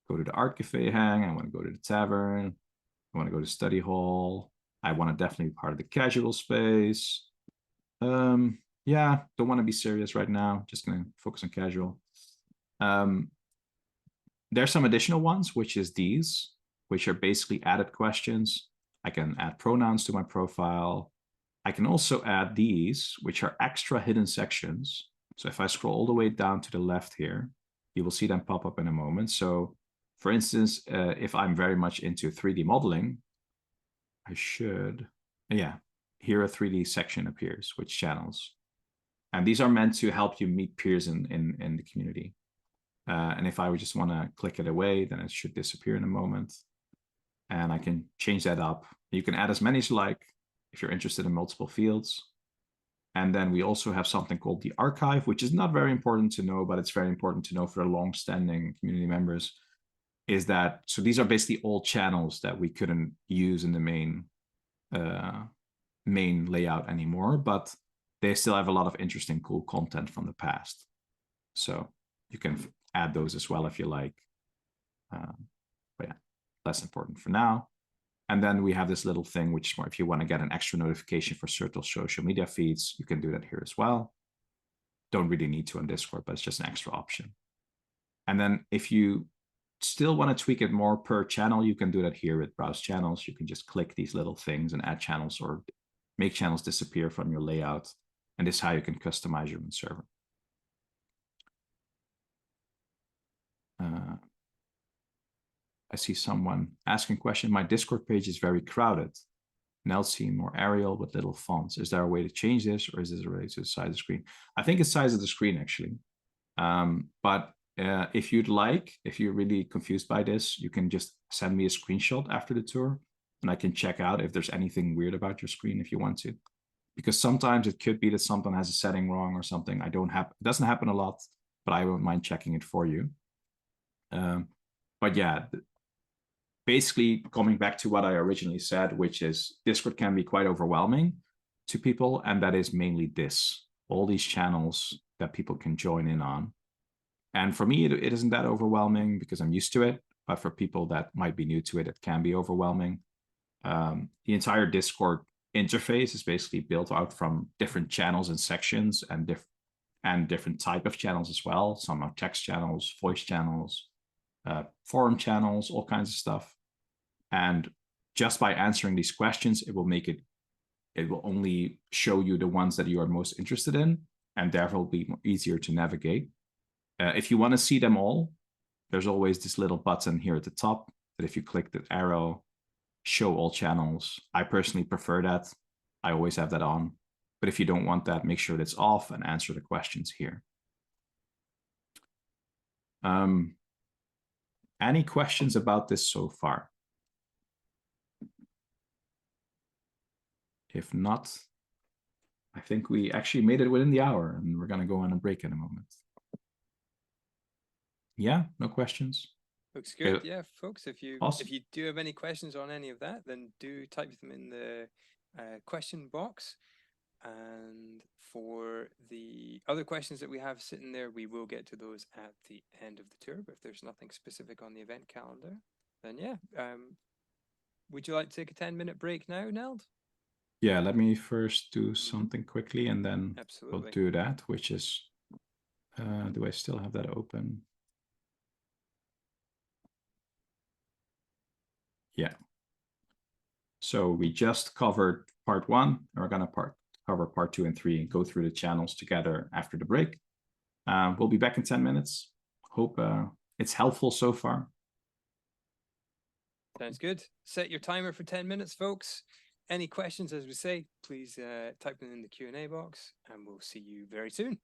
Speaker 1: go to the Art Cafe hang, I want to go to the tavern, I want to go to Study Hall, I want to definitely be part of the casual space. Yeah, don't want to be serious right now, just going to focus on casual. There's some additional ones, which is these, which are basically added questions. I can add pronouns to my profile. I can also add these, which are extra hidden sections. So if I scroll all the way down to the left here, you will see them pop up in a moment. So for instance, if I'm very much into 3D modeling, I should, yeah, here a 3D section appears, which channels. And these are meant to help you meet peers in the community. And if I would just want to click it away, then it should disappear in a moment. And I can change that up. You can add as many as you like if you're interested in multiple fields. And then we also have something called the archive, which is not very important to know, but it's very important to know for the long-standing community members, is that, so these are basically all channels that we couldn't use in the main layout anymore, but they still have a lot of interesting, cool content from the past. So you can add those as well if you like. But yeah, less important for now. And then we have this little thing, which is more if you want to get an extra notification for certain social media feeds, you can do that here as well. Don't really need to on Discord, but it's just an extra option. And then if you still want to tweak it more per channel, you can do that here with Browse Channels. You can just click these little things and add channels or make channels disappear from your layout. And this is how you can customize your own server. I see someone asking a question. My Discord page is very crowded. Now it's seen more Arial with little fonts. Is there a way to change this, or is this related to the size of the screen? I think it's size of the screen actually. But If you'd like, if you're really confused by this, you can just send me a screenshot after the tour, and I can check out if there's anything weird about your screen if you want to. Because sometimes it could be that something has a setting wrong or something. It doesn't happen a lot, but I won't mind checking it for you. But yeah, basically coming back to what I originally said, which is Discord can be quite overwhelming to people, and that is mainly all these channels that people can join in on. And for me, it isn't that overwhelming because I'm used to it. But for people that might be new to it, it can be overwhelming. The entire Discord interface is basically built out from different channels and sections and different type of channels as well. Some are text channels, voice channels, forum channels, all kinds of stuff. And just by answering these questions, it will only show you the ones that you are most interested in, and therefore will be easier to navigate. If you want to see them all, there's always this little button here at the top that if you click the arrow, show all channels. I personally prefer that. I always have that on. But if you don't want that, make sure that's off and answer the questions here. Any questions about this so far? If not, I think we actually made it within the hour, and we're going to go on a break in a moment. Yeah, no questions?
Speaker 2: Looks good.
Speaker 1: Okay.
Speaker 2: Yeah, folks, if you do have any questions on any of that, then do type them in the question box. And for the other questions that we have sitting there, we will get to those at the end of the tour. But if there's nothing specific on the event calendar, then yeah. Would you like to take a 10-minute break now, Neld?
Speaker 1: Yeah, let me first do something quickly, and then
Speaker 2: Absolutely.
Speaker 1: we'll do that, which is, do I still have that open? Yeah. So we just covered part 1, and we're going to cover part 2 and 3 and go through the channels together after the break. We'll be back in 10 minutes. Hope it's helpful so far.
Speaker 2: Sounds good. Set your timer for 10 minutes, folks. Any questions, as we say, please type them in the Q&A box, and we'll see you very soon.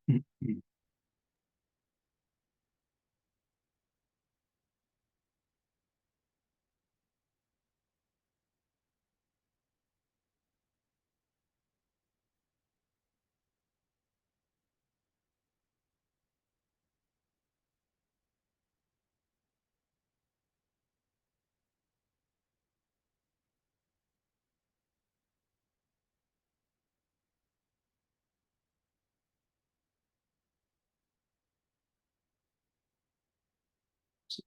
Speaker 1: It's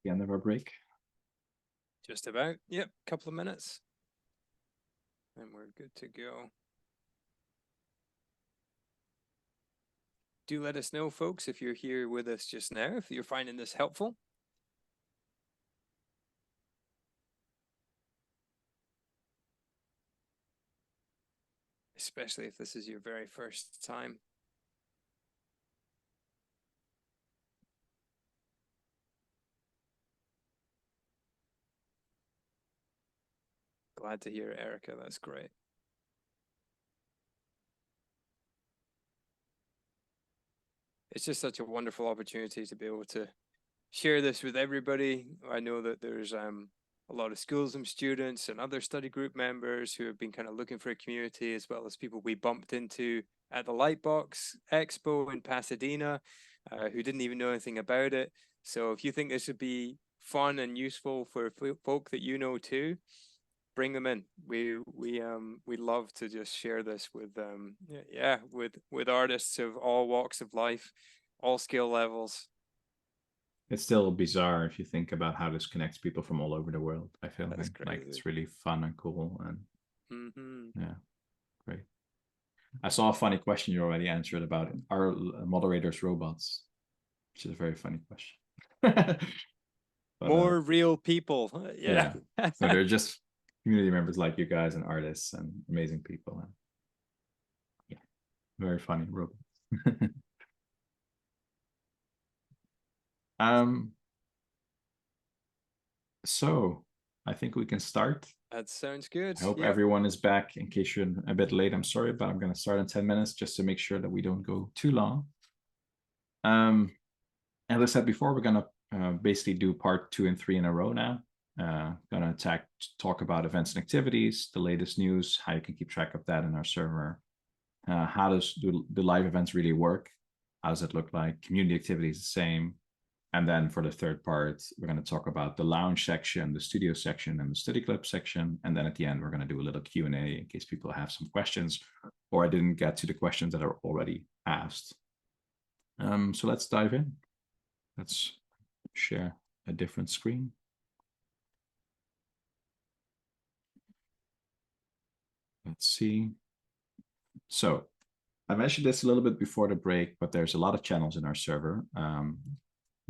Speaker 1: the end of our break.
Speaker 2: Just about. Yep, couple of minutes. And we're good to go. Do let us know, folks, if you're here with us just now, if you're finding this helpful. Especially if this is your very first time. Glad to hear it, Erica. That's great. It's just such a wonderful opportunity to be able to share this with everybody. I know that there's a lot of Schoolism students and other study group members who have been kind of looking for a community, as well as people we bumped into at the LightBox Expo in Pasadena, who didn't even know anything about it. So if you think this would be fun and useful for folk that you know too, bring them in. We love to just share this with with artists of all walks of life, all skill levels.
Speaker 1: It's still bizarre if you think about how this connects people from all over the world. I feel
Speaker 2: That's
Speaker 1: like
Speaker 2: crazy.
Speaker 1: it's really fun and cool, and
Speaker 2: Mm-hmm.
Speaker 1: yeah, great. I saw a funny question you already answered about are moderators robots, which is a very funny question. But,
Speaker 2: More real people. Yeah.
Speaker 1: So they're just community members like you guys and artists and amazing people. And yeah, very funny robots. So I think we can start.
Speaker 2: That sounds good.
Speaker 1: I hope
Speaker 2: Yep.
Speaker 1: everyone is back. In case you're a bit late, I'm sorry, but I'm going to start in 10 minutes just to make sure that we don't go too long. As I said before, we're going to basically do part 2 and 3 in a row now. Going to talk about events and activities, the latest news, how you can keep track of that in our server. How does the live events really work? How does it look like? Community activities the same. And then for the third part, we're going to talk about the lounge section, the studio section, and the study club section. And then at the end, we're going to do a little Q&A in case people have some questions, or I didn't get to the questions that are already asked. So let's dive in. Let's share a different screen. Let's see. So I mentioned this a little bit before the break, but there's a lot of channels in our server.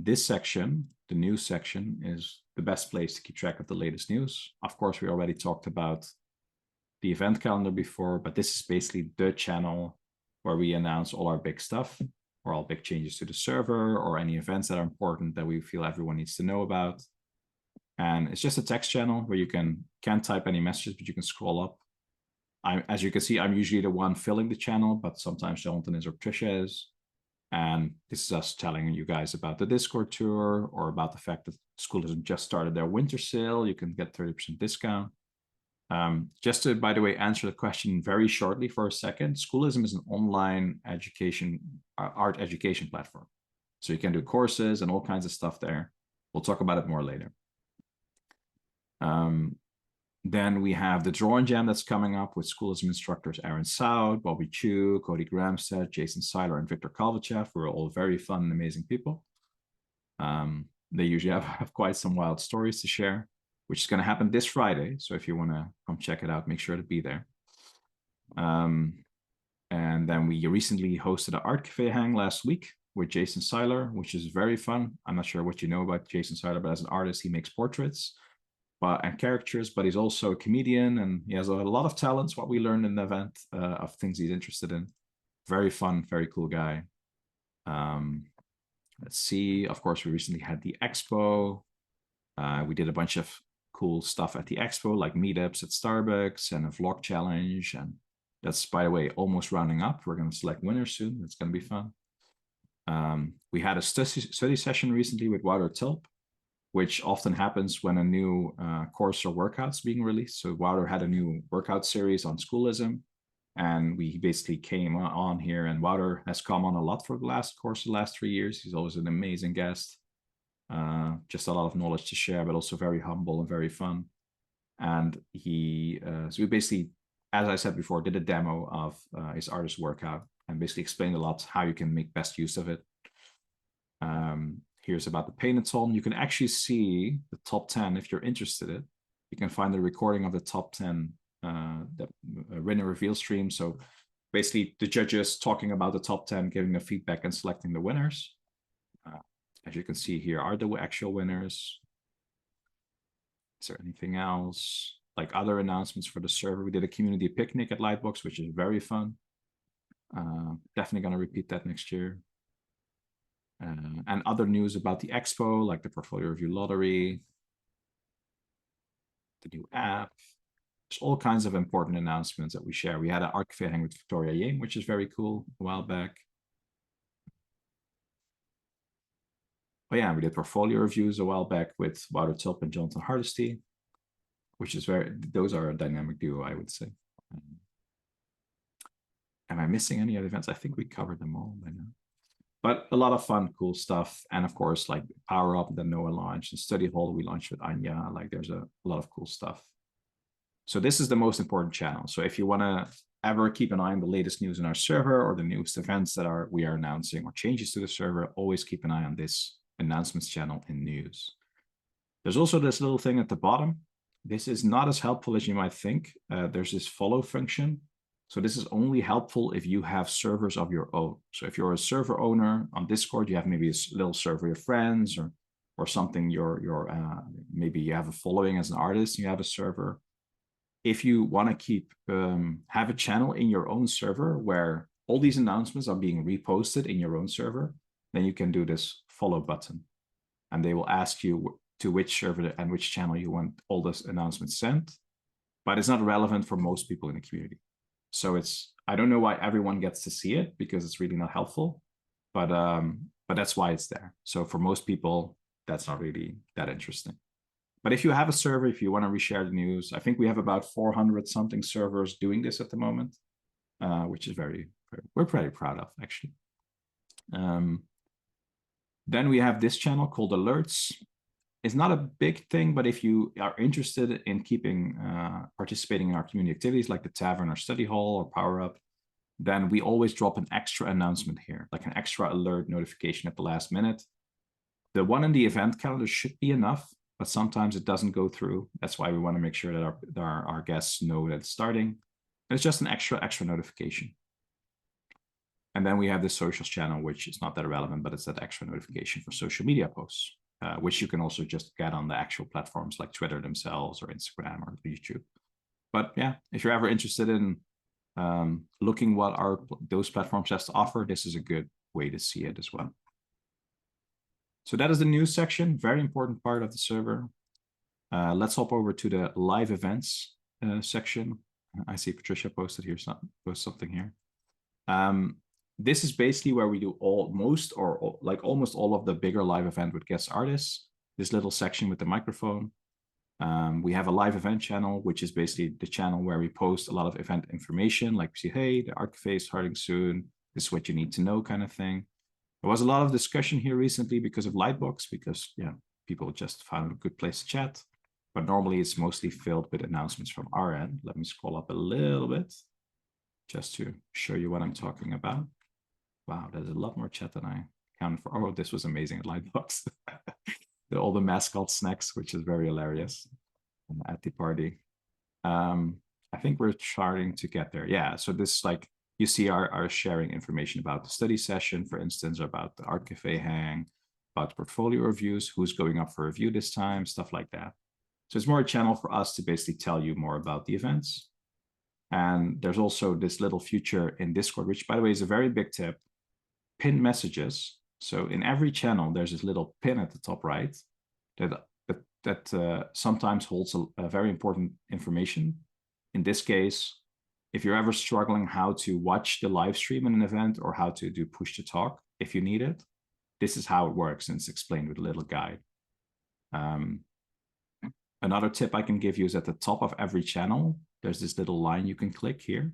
Speaker 1: This section, the news section, is the best place to keep track of the latest news. Of course, we already talked about the event calendar before, but this is basically the channel where we announce all our big stuff, or all big changes to the server, or any events that are important that we feel everyone needs to know about. And it's just a text channel where you can't type any messages, but you can scroll up. As you can see, I'm usually the one filling the channel, but sometimes Jonathan is or Tricia is. And this is us telling you guys about the Discord tour, or about the fact that Schoolism just started their winter sale. You can get 30% discount. Just to, by the way, answer the question very shortly for a second, Schoolism is an online education, art education platform. So you can do courses and all kinds of stuff there. We'll talk about it more later. Then we have the drawing jam that's coming up with Schoolism instructors Aaron Soud, Bobby Chu, Cody Gramstead, Jason Seiler, and Victor Kovachev, who are all very fun and amazing people. They usually have quite some wild stories to share, which is going to happen this Friday. So if you want to come check it out, make sure to be there. And then we recently hosted an art cafe hang last week with Jason Seiler, which is very fun. I'm not sure what you know about Jason Seiler, but as an artist, he makes portraits and characters, but he's also a comedian, and he has a lot of talents, what we learned in the event, of things he's interested in. Very fun, very cool guy. Let's see. Of course, we recently had the expo. We did a bunch of cool stuff at the expo, like meetups at Starbucks and a vlog challenge. And that's, by the way, almost rounding up. We're going to select winners soon. It's going to be fun. We had a study session recently with Wouter Tilp, which often happens when a new course or workout's being released. So Wouter had a new workout series on Schoolism, and we basically came on here, and Wouter has come on a lot for the last 3 years. He's always an amazing guest. Just a lot of knowledge to share, but also very humble and very fun. And so we basically, as I said before, did a demo of his artist workout and basically explained a lot how you can make best use of it. Here's about the Paintathon. You can actually see the top 10 if you're interested in it. You can find the recording of the top 10 the winner reveal stream. So basically the judges talking about the top 10, giving the feedback and selecting the winners. As you can see here are the actual winners. Is there anything else? Like other announcements for the server? We did a community picnic at LightBox, which is very fun. Definitely going to repeat that next year. And other news about the expo, like the portfolio review lottery, the new app. There's all kinds of important announcements that we share. We had an art cafe hang with Victoria Ying, which is very cool, a while back. Oh yeah, we did portfolio reviews a while back with Wouter Tilp and Jonathan Hardesty, which is those are a dynamic duo, I would say. Am I missing any other events? I think we covered them all by now. But a lot of fun, cool stuff. And of course, like Power Up that Noah launched, and Study Hall we launched with Anya. Like there's a lot of cool stuff. So this is the most important channel. So if you want to ever keep an eye on the latest news in our server or the newest events that we are announcing or changes to the server, always keep an eye on this announcements channel in news. There's also this little thing at the bottom. This is not as helpful as you might think. There's this follow function. So this is only helpful if you have servers of your own. So if you're a server owner on Discord, you have maybe a little server of your friends or something. Maybe you have a following as an artist. You have a server. If you want to have a channel in your own server where all these announcements are being reposted in your own server, then you can do this follow button, and they will ask you to which server and which channel you want all those announcements sent. But it's not relevant for most people in the community. So I don't know why everyone gets to see it, because it's really not helpful, but that's why it's there. So for most people, that's not really that interesting. But if you have a server, if you want to reshare the news, I think we have about 400 something servers doing this at the moment, which is we're pretty proud of, actually. Then we have this channel called Alerts. It's not a big thing, but if you are interested in participating in our community activities like the Tavern or Study Hall or Power Up, then we always drop an extra announcement here, like an extra alert notification at the last minute. The one in the event calendar should be enough, but sometimes it doesn't go through. That's why we want to make sure that our guests know that it's starting. And it's just an extra notification. And then we have the socials channel, which is not that relevant, but it's that extra notification for social media posts, which you can also just get on the actual platforms like Twitter themselves or Instagram or YouTube. But yeah, if you're ever interested in looking what those platforms has to offer, this is a good way to see it as well. So that is the news section, very important part of the server. Let's hop over to the live events section. I see Patricia posted something here. This is basically where we do almost all of the bigger live event with guest artists. This little section with the microphone. We have a live event channel, which is basically the channel where we post a lot of event information, like we say, hey, the art cafe is starting soon. This is what you need to know, kind of thing. There was a lot of discussion here recently because of LightBox, because people just found a good place to chat. But normally it's mostly filled with announcements from our end. Let me scroll up a little bit just to show you what I'm talking about. Wow, there's a lot more chat than I counted for. Oh, this was amazing at Lightbox. All the mascot snacks, which is very hilarious at the party. I think we're starting to get there. Yeah, so this you see our sharing information about the study session, for instance, about the art cafe hang, about portfolio reviews, who's going up for review this time, stuff like that. So it's more a channel for us to basically tell you more about the events. And there's also this little feature in Discord, which by the way is a very big tip, pin messages. So in every channel, there's this little pin at the top right that sometimes holds a very important information. In this case, if you're ever struggling how to watch the live stream in an event or how to do push to talk, if you need it. This is how it works, and it's explained with a little guide. Another tip I can give you is at the top of every channel, there's this little line you can click here.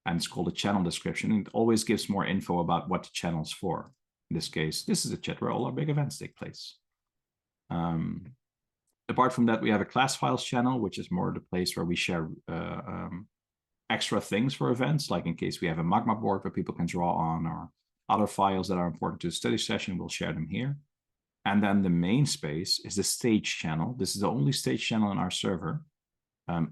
Speaker 1: And it's called a channel description. And it always gives more info about what the channel is for. In this case, this is a chat where all our big events take place. Apart from that, we have a class files channel, which is more the place where we share extra things for events, like in case we have a Magma board where people can draw on, or other files that are important to the study session, we'll share them here. And then the main space is the stage channel. This is the only stage channel in our server.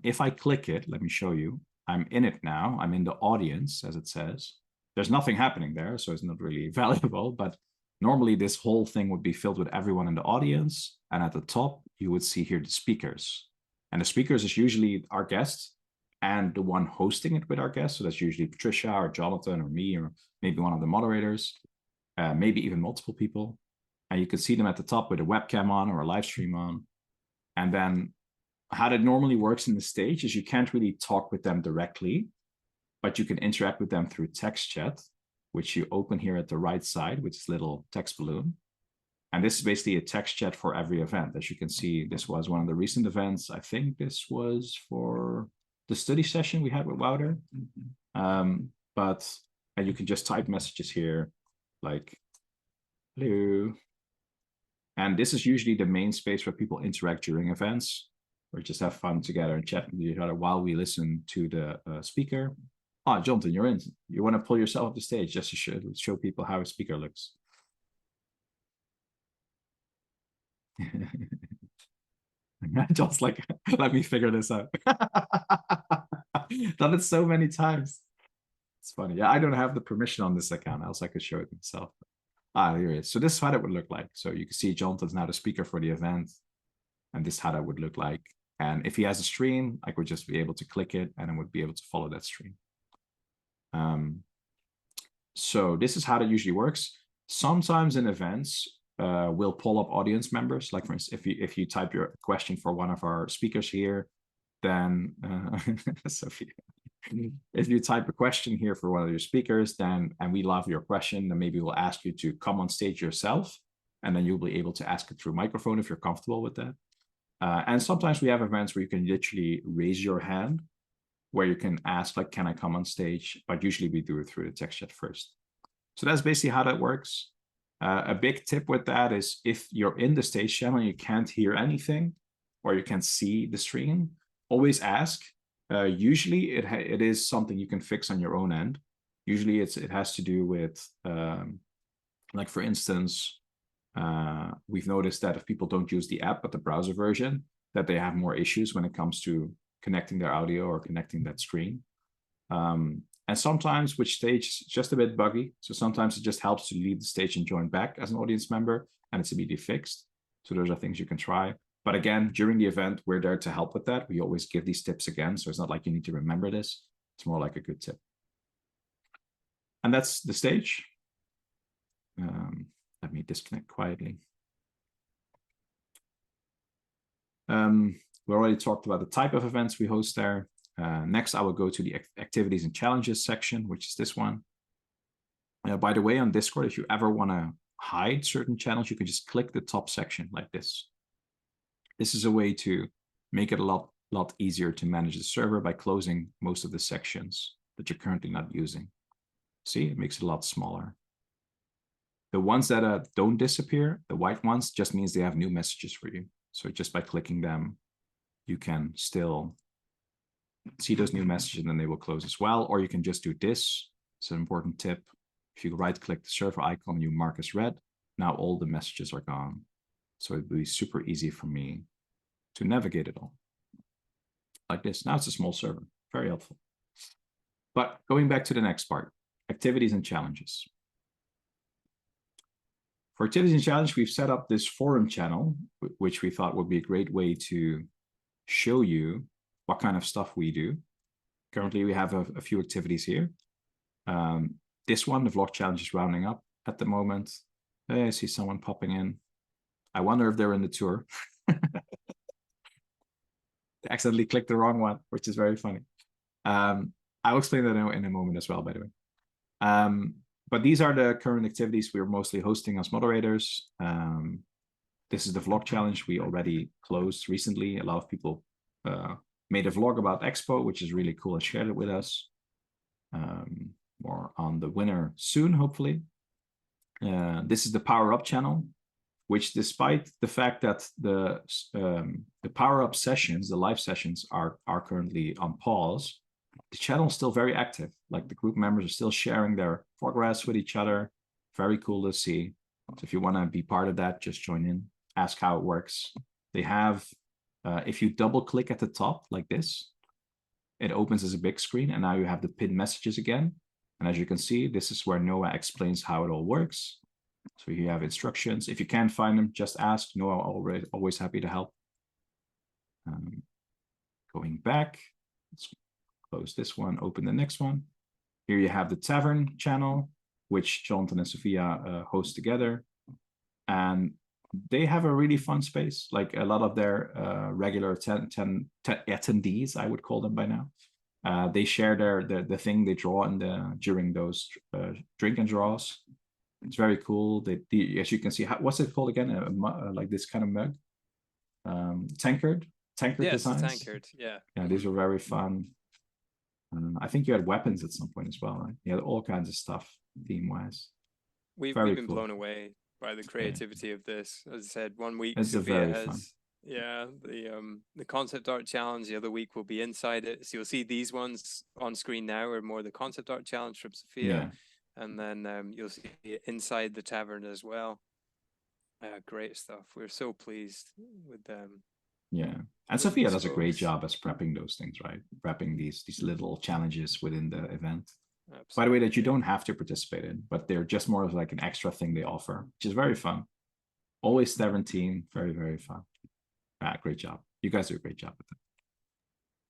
Speaker 1: If I click it, let me show you. I'm in it now. I'm in the audience, as it says. There's nothing happening there, so it's not really valuable, but normally this whole thing would be filled with everyone in the audience. And at the top, you would see here the speakers. And the speakers is usually our guest and the one hosting it with our guest. So that's usually Patricia or Jonathan or me, or maybe one of the moderators, maybe even multiple people. And you can see them at the top with a webcam on or a live stream on. And then how that normally works in the stage is you can't really talk with them directly, but you can interact with them through text chat, which you open here at the right side with this little text balloon. And this is basically a text chat for every event. As you can see, this was one of the recent events. I think this was for the study session we had with Wouter. And you can just type messages here like, hello. And this is usually the main space where people interact during events, or just have fun together and chat with each other while we listen to the speaker. Ah, Jonathan, you're in. You want to pull yourself up the stage just to show people how a speaker looks. Just like, let me figure this out. Done it so many times. It's funny. Yeah, I don't have the permission on this account, else I could show it myself. Ah, here it is. So this is how it would look like. So you can see Jonathan's now the speaker for the event. And this is how that would look like. And if he has a stream, I would just be able to click it and I would be able to follow that stream. So this is how that usually works. Sometimes in events, we'll pull up audience members. Like for instance, if you type your question for one of our speakers here, then Sophia, if you type a question here for one of your speakers, and we love your question, then maybe we'll ask you to come on stage yourself, and then you'll be able to ask it through microphone if you're comfortable with that. And sometimes we have events where you can literally raise your hand, where you can ask, like, can I come on stage? But usually we do it through the text chat first. So that's basically how that works. A big tip with that is if you're in the stage channel and you can't hear anything, or you can see the stream, always ask. Usually it is something you can fix on your own end. Usually it has to do with, like for instance, we've noticed that if people don't use the app, but the browser version, that they have more issues when it comes to connecting their audio or connecting that screen. And sometimes which stage is just a bit buggy. So sometimes it just helps to leave the stage and join back as an audience member, and it's immediately fixed. So those are things you can try. But again, during the event, we're there to help with that. We always give these tips again. So it's not like you need to remember this. It's more like a good tip. And that's the stage. Let me disconnect quietly. We already talked about the type of events we host there. Next, I will go to the activities and challenges section, which is this one. By the way, on Discord, if you ever want to hide certain channels, you can just click the top section like this. This is a way to make it a lot easier to manage the server by closing most of the sections that you're currently not using. See, it makes it a lot smaller. The ones that don't disappear, the white ones, just means they have new messages for you. So just by clicking them, you can still see those new messages and then they will close as well. Or you can just do this. It's an important tip. If you right-click the server icon, you mark as red. Now all the messages are gone. So it will be super easy for me to navigate it all. Like this. Now it's a small server. Very helpful. But going back to the next part, activities and challenges. For activities and challenge, we've set up this forum channel, which we thought would be a great way to show you what kind of stuff we do. Currently, we have a few activities here. This one, the vlog challenge, is rounding up at the moment. I see someone popping in. I wonder if they're in the tour. They accidentally clicked the wrong one, which is very funny. I'll explain that in a moment as well, by the way. but these are the current activities we're mostly hosting as moderators. This is the vlog challenge we already closed recently. A lot of people made a vlog about Expo, which is really cool, and shared it with us. More on the winner soon, hopefully. This is the Power Up channel, which, despite the fact that the Power Up sessions, the live sessions, are currently on pause, the channel is still very active. Like, the group members are still sharing their progress with each other. Very cool to see. So if you want to be part of that, just join in. Ask how it works. They have, if you double click at the top like this, it opens as a big screen, and now you have the pinned messages again. And as you can see, this is where Noah explains how it all works. So you have instructions. If you can't find them, just ask. Noah always happy to help. Going back, let's close this one, open the next one. Here you have the Tavern channel, which Jonathan and Sophia host together. And they have a really fun space. Like, a lot of their regular attendees, I would call them by now. They share the thing they draw during those drink and draws. It's very cool. As you can see, what's it called again? Like this kind of mug. Tankard designs.
Speaker 2: Tankard. Yeah.
Speaker 1: Yeah, these were very fun. I think you had weapons at some point as well, right? You had all kinds of stuff theme wise.
Speaker 2: We've been blown away by the creativity of this. As I said, one week Sophia has the concept art challenge. The other week will be inside it. So you'll see these ones on screen now are more the concept art challenge from Sophia, and then you'll see it inside the tavern as well. Great stuff. We're so pleased with them.
Speaker 1: Yeah, and Sophia does a great job as prepping those things, right? Prepping these little challenges within the event. Absolutely. By the way, that you don't have to participate in, but they're just more of like an extra thing they offer, which is very fun. Always 17, very, very fun. Great job. You guys do a great job with it.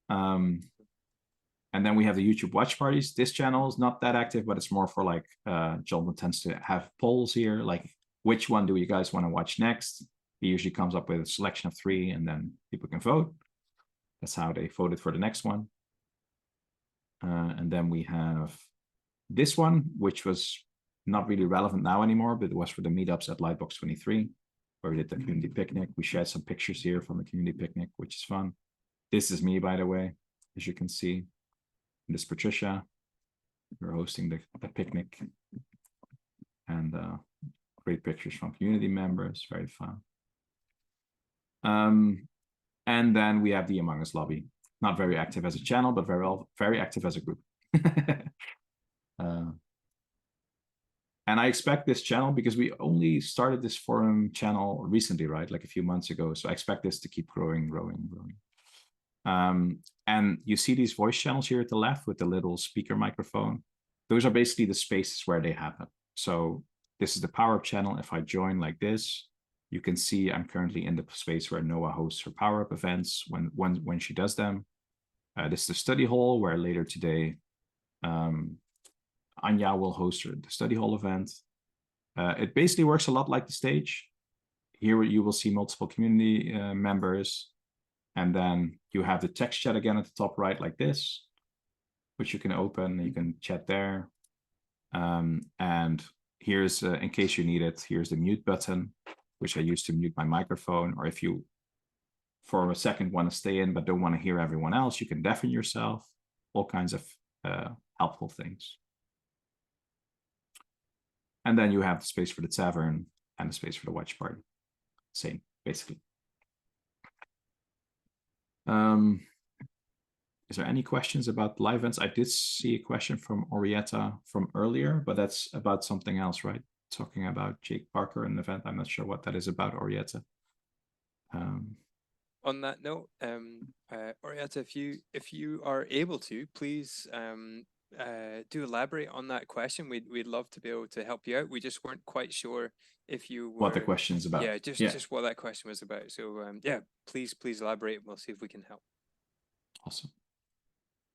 Speaker 1: And then we have the YouTube watch parties. This channel is not that active, but it's more for like, Jonathan tends to have polls here, like, which one do you guys want to watch next? He usually comes up with a selection of 3, and then people can vote. That's how they voted for the next one. And then we have this one, which was not really relevant now anymore, but it was for the meetups at LightBox 23, where we did the community picnic. We shared some pictures here from the community picnic, which is fun. This is me, by the way, as you can see. This is Patricia. We're hosting the picnic. And great pictures from community members, very fun. And then we have the Among Us lobby. Not very active as a channel, but very active as a group. And I expect this channel, because we only started this forum channel recently, right? Like a few months ago. So I expect this to keep growing. And you see these voice channels here at the left with the little speaker microphone. Those are basically the spaces where they happen. So this is the Power Up channel. If I join like this, you can see I'm currently in the space where Noah hosts her Power Up events when she does them. This is the study hall, where later today, Anya will host the study hall event. It basically works a lot like the stage. Here you will see multiple community members. And then you have the text chat again at the top right, like this, which you can open. You can chat there. And here's, in case you need it, here's the mute button, which I use to mute my microphone. Or if you, for a second, want to stay in but don't want to hear everyone else, you can deafen yourself. All kinds of helpful things. And then you have the space for the tavern and the space for the watch party. Same, basically. Is there any questions about live events? I did see a question from Orietta from earlier, but that's about something else, right? Talking about Jake Parker and the event. I'm not sure what that is about, Orietta.
Speaker 2: On that note, Orietta, if you are able to, please do elaborate on that question. We'd love to be able to help you out. We just weren't quite sure if you were,
Speaker 1: what the question's about.
Speaker 2: Yeah, just what that question was about. So yeah, please elaborate. We'll see if we can help.
Speaker 1: Awesome.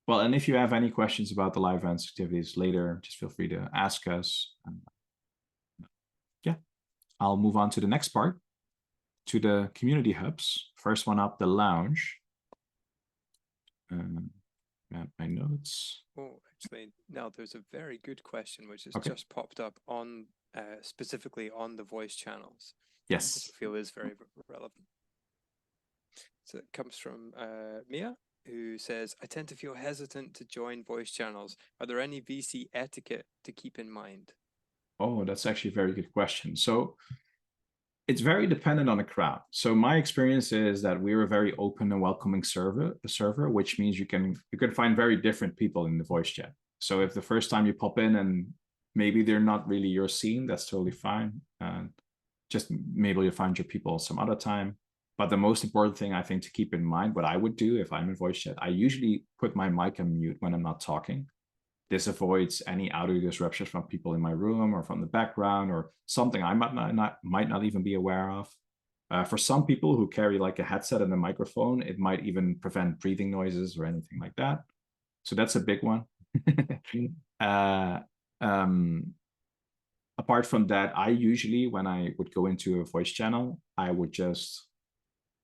Speaker 1: Well, and if you have any questions about the live events activities later, just feel free to ask us. Yeah, I'll move on to the next part, to the community hubs. First one up, the lounge. Grab my notes.
Speaker 2: Oh, Actually, now there's a very good question which has
Speaker 1: Okay.
Speaker 2: just popped up on specifically on the voice channels.
Speaker 1: Yes.
Speaker 2: Which I feel is very relevant. So it comes from Mia, who says, I tend to feel hesitant to join voice channels. Are there any VC etiquette to keep in mind?
Speaker 1: Oh, that's actually a very good question. So it's very dependent on the crowd. So my experience is that we're a very open and welcoming server, which means you can find very different people in the voice chat. So if the first time you pop in and maybe they're not really your scene, that's totally fine. Just maybe you'll find your people some other time. But the most important thing I think to keep in mind, what I would do if I'm in voice chat, I usually put my mic on mute when I'm not talking. This avoids any audio disruptions from people in my room or from the background or something I might not even be aware of. For some people who carry like a headset and a microphone, it might even prevent breathing noises or anything like that. So that's a big one. Apart from that, I usually, when I would go into a voice channel, I would just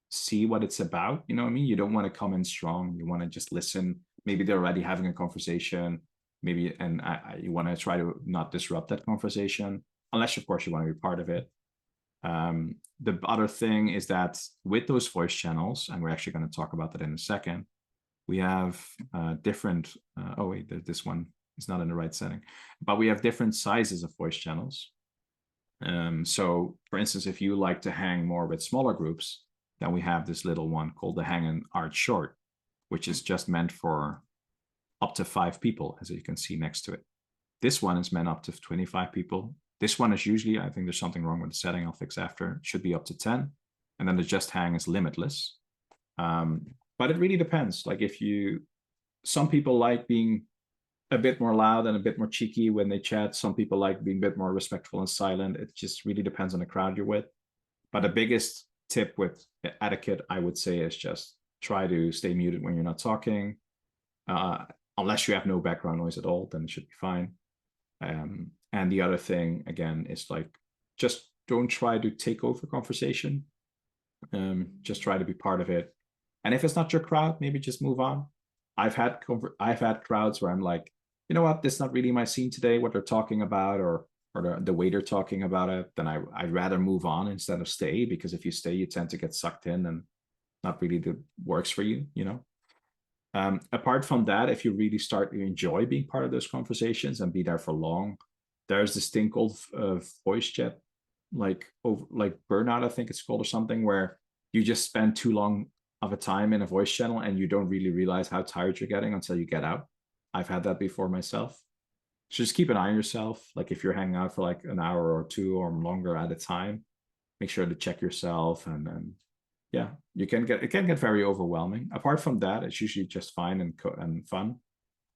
Speaker 1: see what it's about. You know what I mean? You don't want to come in strong. You want to just listen. Maybe they're already having a conversation. Maybe, and you want to try to not disrupt that conversation, unless, of course, you want to be part of it. The other thing is that with those voice channels, and we're actually going to talk about that in a second, we have different, oh wait, this one is not in the right setting, but we have different sizes of voice channels. So for instance, if you like to hang more with smaller groups, then we have this little one called the Hang and Art Short, which is just meant for up to 5 people, as you can see next to it. This one is meant up to 25 people. This one is usually, I think there's something wrong with the setting, I'll fix after, it should be up to 10. And then the Just Hang is limitless. But it really depends. Like some people like being a bit more loud and a bit more cheeky when they chat. Some people like being a bit more respectful and silent. It just really depends on the crowd you're with. But the biggest tip with etiquette, I would say, is just try to stay muted when you're not talking. Unless you have no background noise at all, then it should be fine. And the other thing, again, is like, just don't try to take over conversation. Just try to be part of it. And if it's not your crowd, maybe just move on. I've had crowds where I'm like, you know what, this is not really my scene today, what they're talking about, or the way they're talking about it, then I'd rather move on instead of stay, because if you stay, you tend to get sucked in and not really works for you, you know? Apart from that, if you really start to enjoy being part of those conversations and be there for long, there's this thing called voice chat, like burnout, I think it's called, or something, where you just spend too long of a time in a voice channel and you don't really realize how tired you're getting until you get out. I've had that before myself. So just keep an eye on yourself. Like if you're hanging out for like an hour or 2 or longer at a time, make sure to check yourself. And yeah, it can get very overwhelming. Apart from that, it's usually just fine and fun.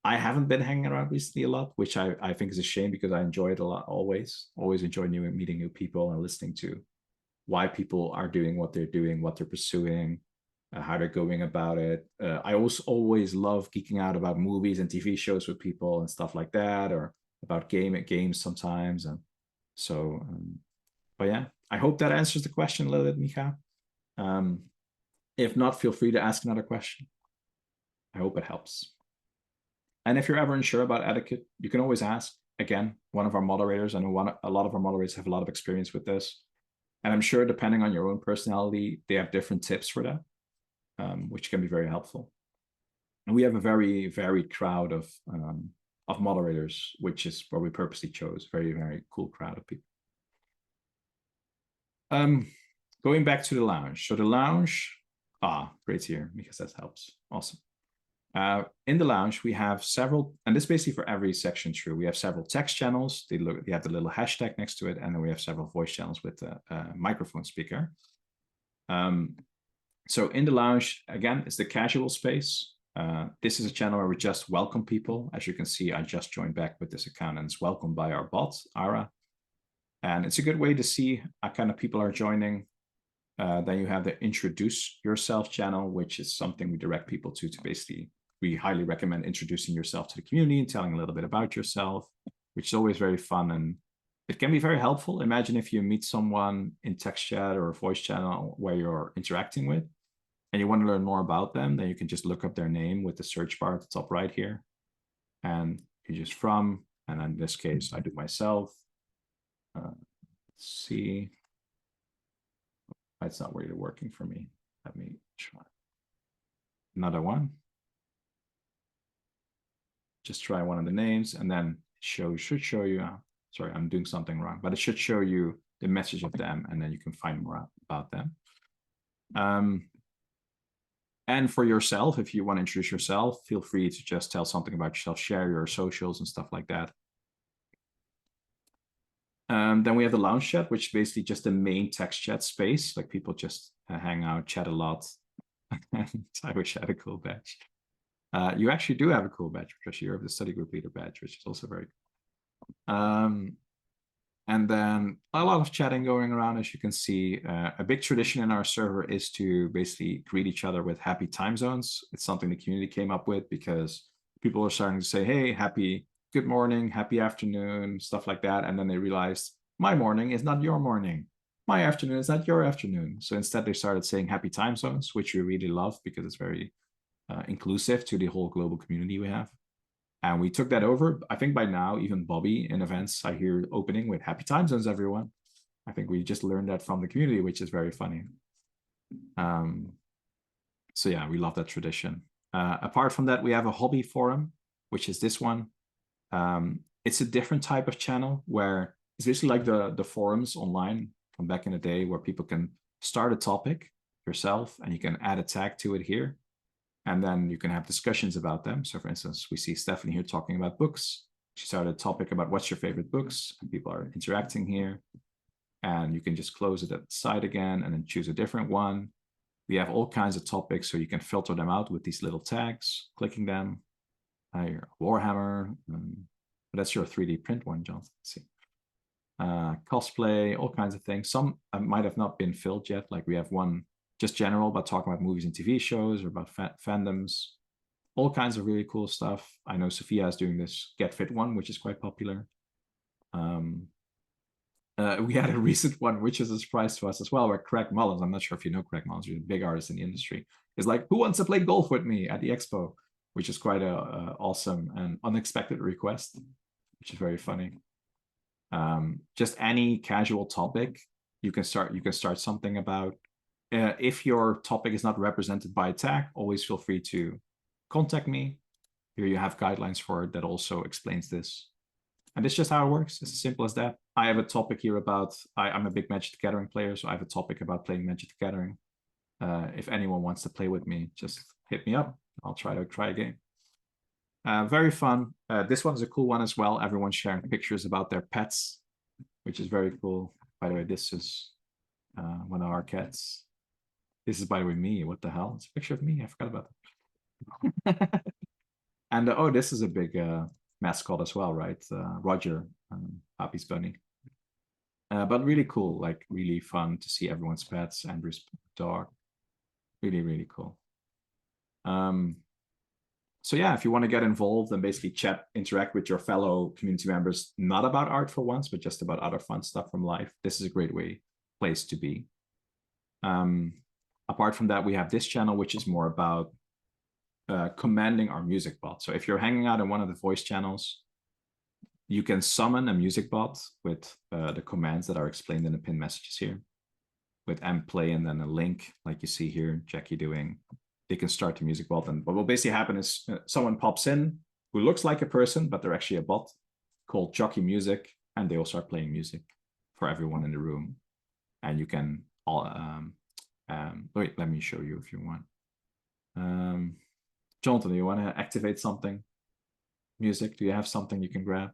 Speaker 1: I haven't been hanging around recently a lot, which I think is a shame, because I enjoy it a lot. Always enjoy meeting new people and listening to why people are doing what they're doing, what they're pursuing, how they're going about it. I also always love geeking out about movies and TV shows with people and stuff like that, or about games sometimes. And so, but yeah, I hope that answers the question a little bit, Mika. If not, feel free to ask another question. I hope it helps. And if you're ever unsure about etiquette, you can always ask. Again, one of our moderators, I know a lot of our moderators have a lot of experience with this. And I'm sure depending on your own personality, they have different tips for that, which can be very helpful. And we have a very varied crowd of moderators, which is what we purposely chose. Very, very cool crowd of people. Going back to the lounge. So the lounge, great to hear, because that helps. Awesome. In the lounge, we have several, and this is basically for every section true. We have several text channels. They have the little hashtag next to it, and then we have several voice channels with a microphone speaker. So in the lounge, again, it's the casual space. This is a channel where we just welcome people. As you can see, I just joined back with this account, and it's welcomed by our bot, Ara. And it's a good way to see what kind of people are joining. Then you have the introduce yourself channel, which is something we direct people to basically, we highly recommend introducing yourself to the community and telling a little bit about yourself, which is always very fun, and it can be very helpful. Imagine if you meet someone in text chat or a voice channel where you're interacting with, and you want to learn more about them, then you can just look up their name with the search bar at the top right here. And you just from, and in this case, I do myself. Let's see. That's not really working for me. Let me try another one. Just try one of the names, and then should show you. Sorry, I'm doing something wrong, but it should show you the message of them, and then you can find more about them. And for yourself, if you want to introduce yourself, feel free to just tell something about yourself, share your socials and stuff like that. Then we have the lounge chat, which is basically just the main text chat space. Like people just hang out, chat a lot. I wish I had a cool badge. You actually do have a cool badge, because you have the study group leader badge, which is also very cool. And then a lot of chatting going around, as you can see. A big tradition in our server is to basically greet each other with happy time zones. It's something the community came up with because people are starting to say, hey, happy good morning, happy afternoon, stuff like that. And then they realized my morning is not your morning. My afternoon is not your afternoon. So instead they started saying happy time zones, which we really love because it's very inclusive to the whole global community we have. And we took that over. I think by now, even Bobby in events, I hear opening with happy time zones, everyone. I think we just learned that from the community, which is very funny. So yeah, we love that tradition. Apart from that, we have a hobby forum, which is this one. It's a different type of channel where it's basically like the forums online from back in the day, where people can start a topic yourself and you can add a tag to it here. And then you can have discussions about them. So for instance, we see Stephanie here talking about books. She started a topic about what's your favorite books, and people are interacting here. And you can just close it at the side again and then choose a different one. We have all kinds of topics, so you can filter them out with these little tags, clicking them. Your Warhammer, but that's your 3D print one, John. Let's see. Cosplay, all kinds of things. Some might have not been filled yet. Like we have one just general about talking about movies and TV shows or about fandoms, all kinds of really cool stuff. I know Sophia is doing this Get Fit one, which is quite popular. We had a recent one, which is a surprise to us as well, where Craig Mullins, I'm not sure if you know Craig Mullins, he's a big artist in the industry, is like, who wants to play golf with me at the expo? Which is quite a awesome and unexpected request, which is very funny. Just any casual topic, you can start something about. If your topic is not represented by a tag, always feel free to contact me. Here you have guidelines for it that also explains this. And it's just how it works. It's as simple as that. I have a topic here about, I'm a big Magic the Gathering player, so I have a topic about playing Magic the Gathering. If anyone wants to play with me, just hit me up. I'll try a game. Very fun. This one's a cool one as well. Everyone's sharing pictures about their pets, which is very cool. By the way, this is one of our cats. This is, by the way, me. What the hell? It's a picture of me. I forgot about that. And oh, this is a big mascot as well, right? Roger, Happy's bunny. But really cool, like really fun to see everyone's pets. Andrew's dog. Really, really cool. So yeah, if you want to get involved and basically chat, interact with your fellow community members, not about art for once, but just about other fun stuff from life, this is a great place to be. Apart from that, we have this channel, which is more about commanding our music bot. So if you're hanging out in one of the voice channels, you can summon a music bot with the commands that are explained in the pinned messages here, with mplay and then a link, like you see here, Jackie doing. They can start the music bot, and what will basically happen is someone pops in who looks like a person, but they're actually a bot called Jockey Music, and they will start playing music for everyone in the room. And you can all wait, let me show you if you want. Jonathan, do you want to activate something? Music? Do you have something you can grab?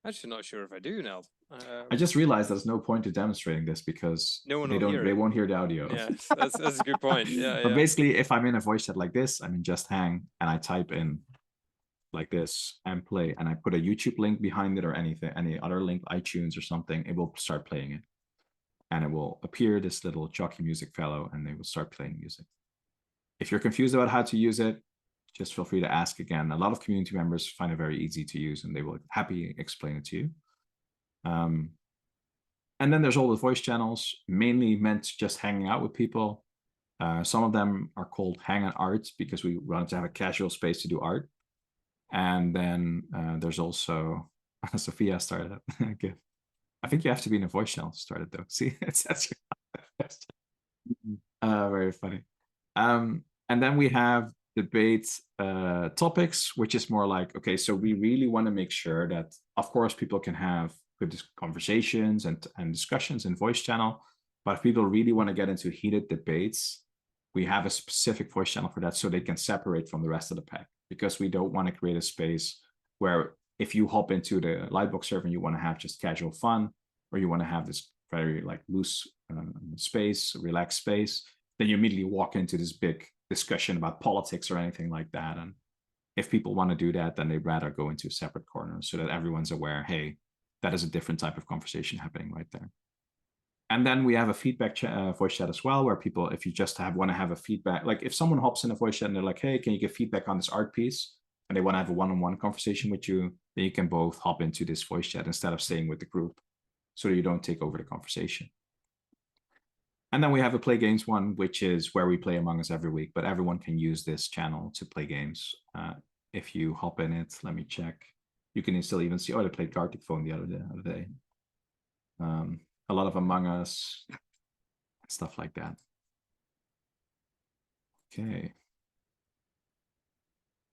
Speaker 2: Actually, not sure if I do now.
Speaker 1: I just realized there's no point to demonstrating this because
Speaker 2: no one
Speaker 1: they won't hear the audio.
Speaker 2: Yes, that's a good point. Yeah,
Speaker 1: but basically, if I'm in a voice chat like this, I'm in Just Hang and I type in like this and play, and I put a YouTube link behind it or anything, any other link, iTunes or something, it will start playing it. And it will appear this little Jockey Music fellow, and they will start playing music. If you're confused about how to use it, just feel free to ask again. A lot of community members find it very easy to use, and they will happily explain it to you. And then there's all the voice channels, mainly meant just hanging out with people. Some of them are called Hang on Art because we wanted to have a casual space to do art. And then there's also Sophia started it. Good. I think you have to be in a voice channel to start it though. See, that's very funny. And then we have debate topics, which is more like, okay, so we really want to make sure that, of course, people can have good conversations and discussions in voice channel. But if people really want to get into heated debates, we have a specific voice channel for that so they can separate from the rest of the pack, because we don't want to create a space where if you hop into the LightBox server and you want to have just casual fun, or you want to have this very like loose space, relaxed space, then you immediately walk into this big discussion about politics or anything like that. And if people want to do that, then they'd rather go into a separate corner so that everyone's aware, hey, that is a different type of conversation happening right there. And then we have a feedback voice chat as well, where people, if you just want to have a feedback, like if someone hops in a voice chat and they're like, hey, can you give feedback on this art piece? And they want to have a one-on-one conversation with you, then you can both hop into this voice chat instead of staying with the group, so you don't take over the conversation. And then we have a play games one, which is where we play Among Us every week, but everyone can use this channel to play games. If you hop in it, let me check. You can still even see, oh, they played Gartic Phone the other day. A lot of Among Us, stuff like that. Okay.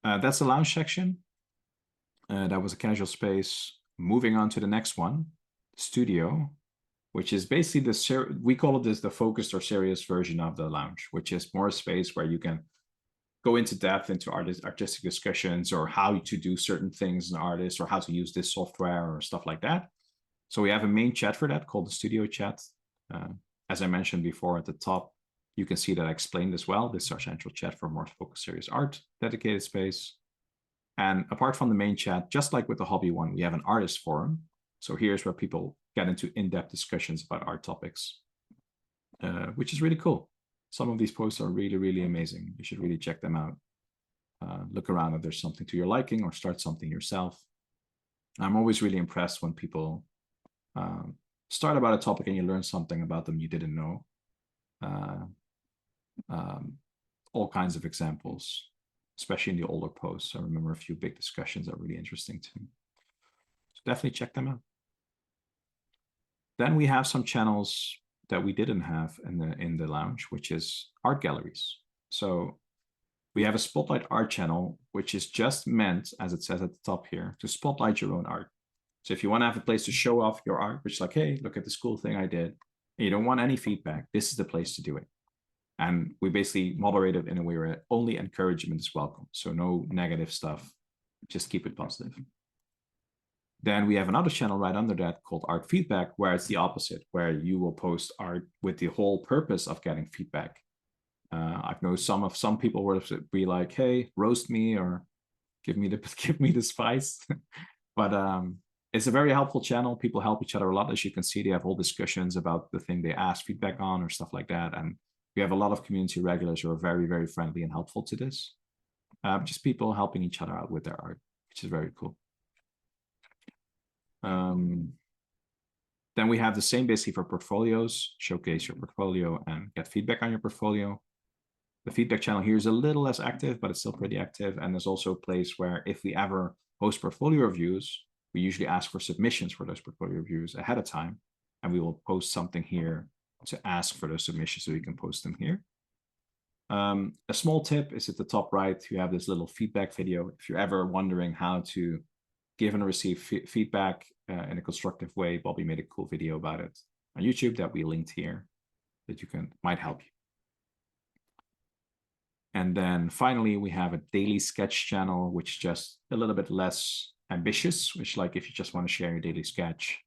Speaker 1: That's the lounge section. That was a casual space. Moving on to the next one, studio, which is basically we call it the focused or serious version of the lounge, which is more a space where you can go into depth into artistic discussions, or how to do certain things as an artist, or how to use this software or stuff like that. So we have a main chat for that called the studio chat. As I mentioned before at the top, you can see that I explained as well. This is our central chat for more focused serious art, dedicated space. And apart from the main chat, just like with the hobby one, we have an artist forum. So here's where people get into in-depth discussions about art topics, which is really cool. Some of these posts are really, really amazing. You should really check them out. Look around if there's something to your liking, or start something yourself. I'm always really impressed when people start about a topic and you learn something about them you didn't know. All kinds of examples, especially in the older posts. I remember a few big discussions that are really interesting to me. So definitely check them out. Then we have some channels that we didn't have in the lounge, which is art galleries. So we have a spotlight art channel, which is just meant, as it says at the top here, to spotlight your own art. So if you want to have a place to show off your art, which is like, hey, look at this cool thing I did, and you don't want any feedback, this is the place to do it. And we basically moderate it in a way where only encouragement is welcome. So no negative stuff, just keep it positive. Then we have another channel right under that called Art Feedback, where it's the opposite, where you will post art with the whole purpose of getting feedback. I know some people will be like, hey, roast me, or give me the spice. But it's a very helpful channel. People help each other a lot. As you can see, they have whole discussions about the thing they ask feedback on or stuff like that. And we have a lot of community regulars who are very, very friendly and helpful to this. Just people helping each other out with their art, which is very cool. Then we have the same basically for portfolios, showcase your portfolio and get feedback on your portfolio. The feedback channel here is a little less active, but it's still pretty active. And there's also a place where if we ever host portfolio reviews, we usually ask for submissions for those portfolio reviews ahead of time. And we will post something here to ask for those submissions so we can post them here. A small tip is at the top right, you have this little feedback video. If you're ever wondering how to give and receive feedback in a constructive way, Bobby made a cool video about it on YouTube that we linked here that might help you. And then finally, we have a daily sketch channel, which is just a little bit less ambitious, which like if you just want to share your daily sketch,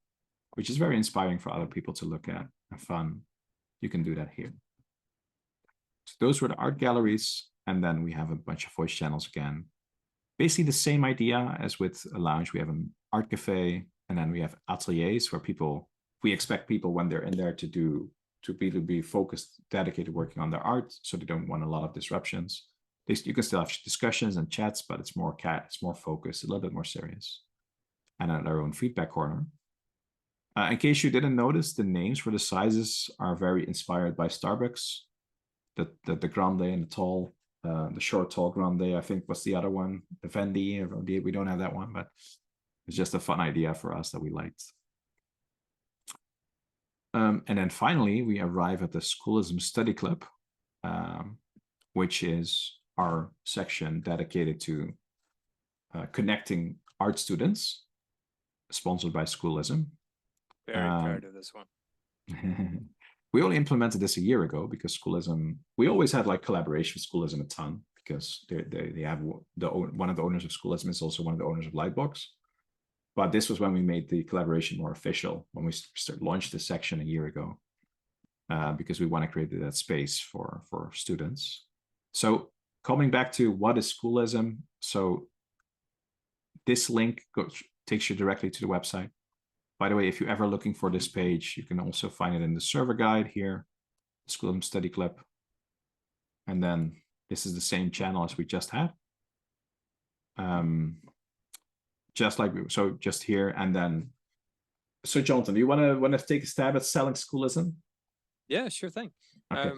Speaker 1: which is very inspiring for other people to look at and fun, you can do that here. So those were the art galleries. And then we have a bunch of voice channels again. Basically the same idea as with a lounge. We have an art cafe, and then we have ateliers where we expect people when they're in there to be focused, dedicated, working on their art, so they don't want a lot of disruptions. You can still have discussions and chats, but it's more focused, a little bit more serious. And at our own feedback corner. In case you didn't notice, the names for the sizes are very inspired by Starbucks. the grande and the tall, the short tall grande, I think was the other one, the Fendi. We don't have that one, but it's just a fun idea for us that we liked. And then finally, we arrive at the Schoolism Study Club, which is our section dedicated to connecting art students, sponsored by Schoolism.
Speaker 2: Very proud of this one.
Speaker 1: We only implemented this a year ago because Schoolism, we always had like collaboration with Schoolism a ton, because they have one of the owners of Schoolism is also one of the owners of LightBox. But this was when we made the collaboration more official, when we launched this section a year ago, because we want to create that space for students. So coming back to what is Schoolism, so this link takes you directly to the website. By the way, if you're ever looking for this page, you can also find it in the server guide here, Schoolism Study Club. And then this is the same channel as we just had. Just like, so just here, and then, so Jonathan, do you want to take a stab at selling Schoolism?
Speaker 2: Yeah, sure thing.
Speaker 1: Okay.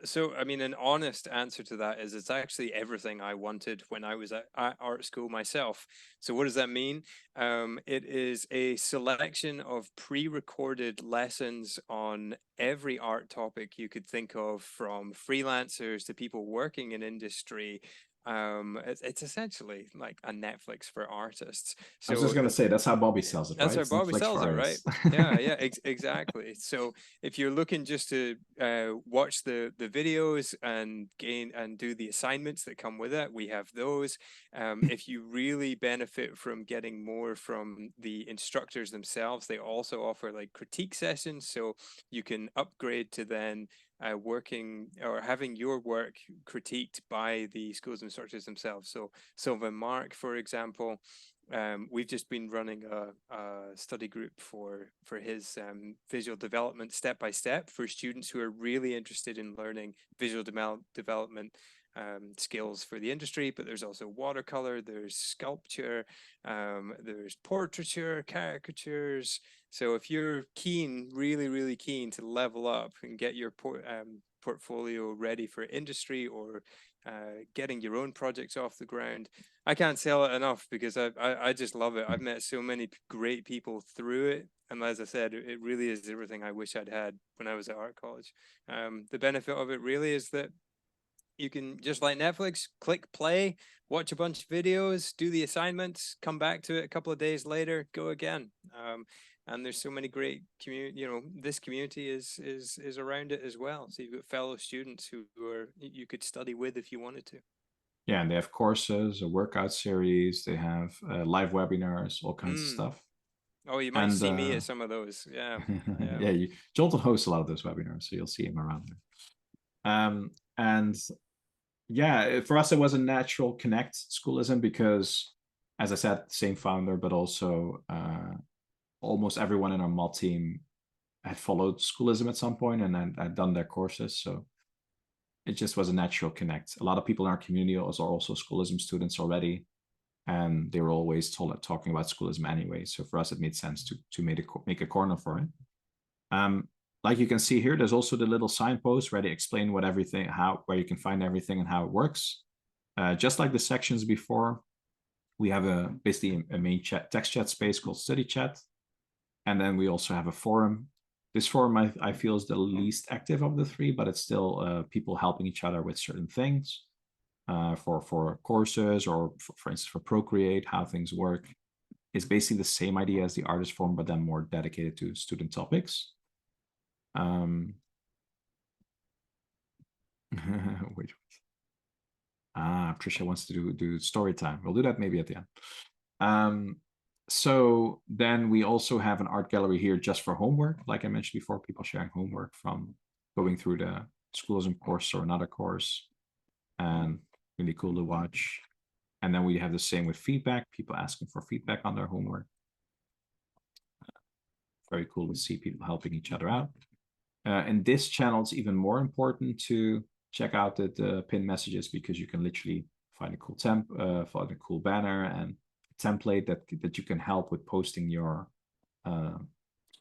Speaker 2: So, I mean, an honest answer to that is it's actually everything I wanted when I was at art school myself. So what does that mean? It is a selection of pre-recorded lessons on every art topic you could think of, from freelancers to people working in industry. It's essentially like a Netflix for artists. So
Speaker 1: I was just gonna say that's how Bobby sells it, right?
Speaker 2: That's how Bobby
Speaker 1: Netflix
Speaker 2: sells
Speaker 1: for
Speaker 2: it, right?
Speaker 1: artists.
Speaker 2: Yeah, exactly. So if you're looking just to watch the videos and do the assignments that come with it, we have those. If you really benefit from getting more from the instructors themselves, they also offer like critique sessions, so you can upgrade to then working or having your work critiqued by the schools instructors themselves. So Sylvan Mark, for example, we've just been running a study group for his visual development step by step for students who are really interested in learning visual development skills for the industry. But there's also watercolor, there's sculpture, there's portraiture, caricatures. So if you're keen, really keen to level up and get your portfolio ready for industry, or getting your own projects off the ground, I can't sell it enough, because I just love it. I've met so many great people through it. And as I said, it really is everything I wish I'd had when I was at art college. The benefit of it really is that you can, just like Netflix, click play, watch a bunch of videos, do the assignments, come back to it a couple of days later, go again. And there's so many great community, this community is around it as well. So you've got fellow students who are, you could study with if you wanted to.
Speaker 1: Yeah, and they have courses, a workout series, they have live webinars, all kinds of stuff.
Speaker 2: Oh, you might see me at some of those. Yeah.
Speaker 1: Yeah, Jonathan hosts a lot of those webinars, so you'll see him around there. And yeah, for us, it was a natural connect, Schoolism, because, as I said, same founder, but also almost everyone in our mod team had followed Schoolism at some point and had done their courses. So it just was a natural connect. A lot of people in our community are also Schoolism students already, and they were always talking about Schoolism anyway. So for us, it made sense to make a corner for it. Like you can see here, there's also the little signpost where they explain where you can find everything and how it works. Just like the sections before, we have basically a main text chat space called Study Chat. And then we also have a forum. This forum I feel is the least active of the three, but it's still people helping each other with certain things for courses, or for instance, for Procreate, how things work. It's basically the same idea as the artist forum, but then more dedicated to student topics. Wait. Trisha wants to do story time. We'll do that maybe at the end. So then we also have an art gallery here just for homework. Like I mentioned before, people sharing homework from going through the Schoolism course or another course, and really cool to watch. And then we have the same with feedback, people asking for feedback on their homework. Very cool to see people helping each other out. In this channel, it's even more important to check out the pinned messages, because you can literally find a cool find a cool banner and template that you can help with posting your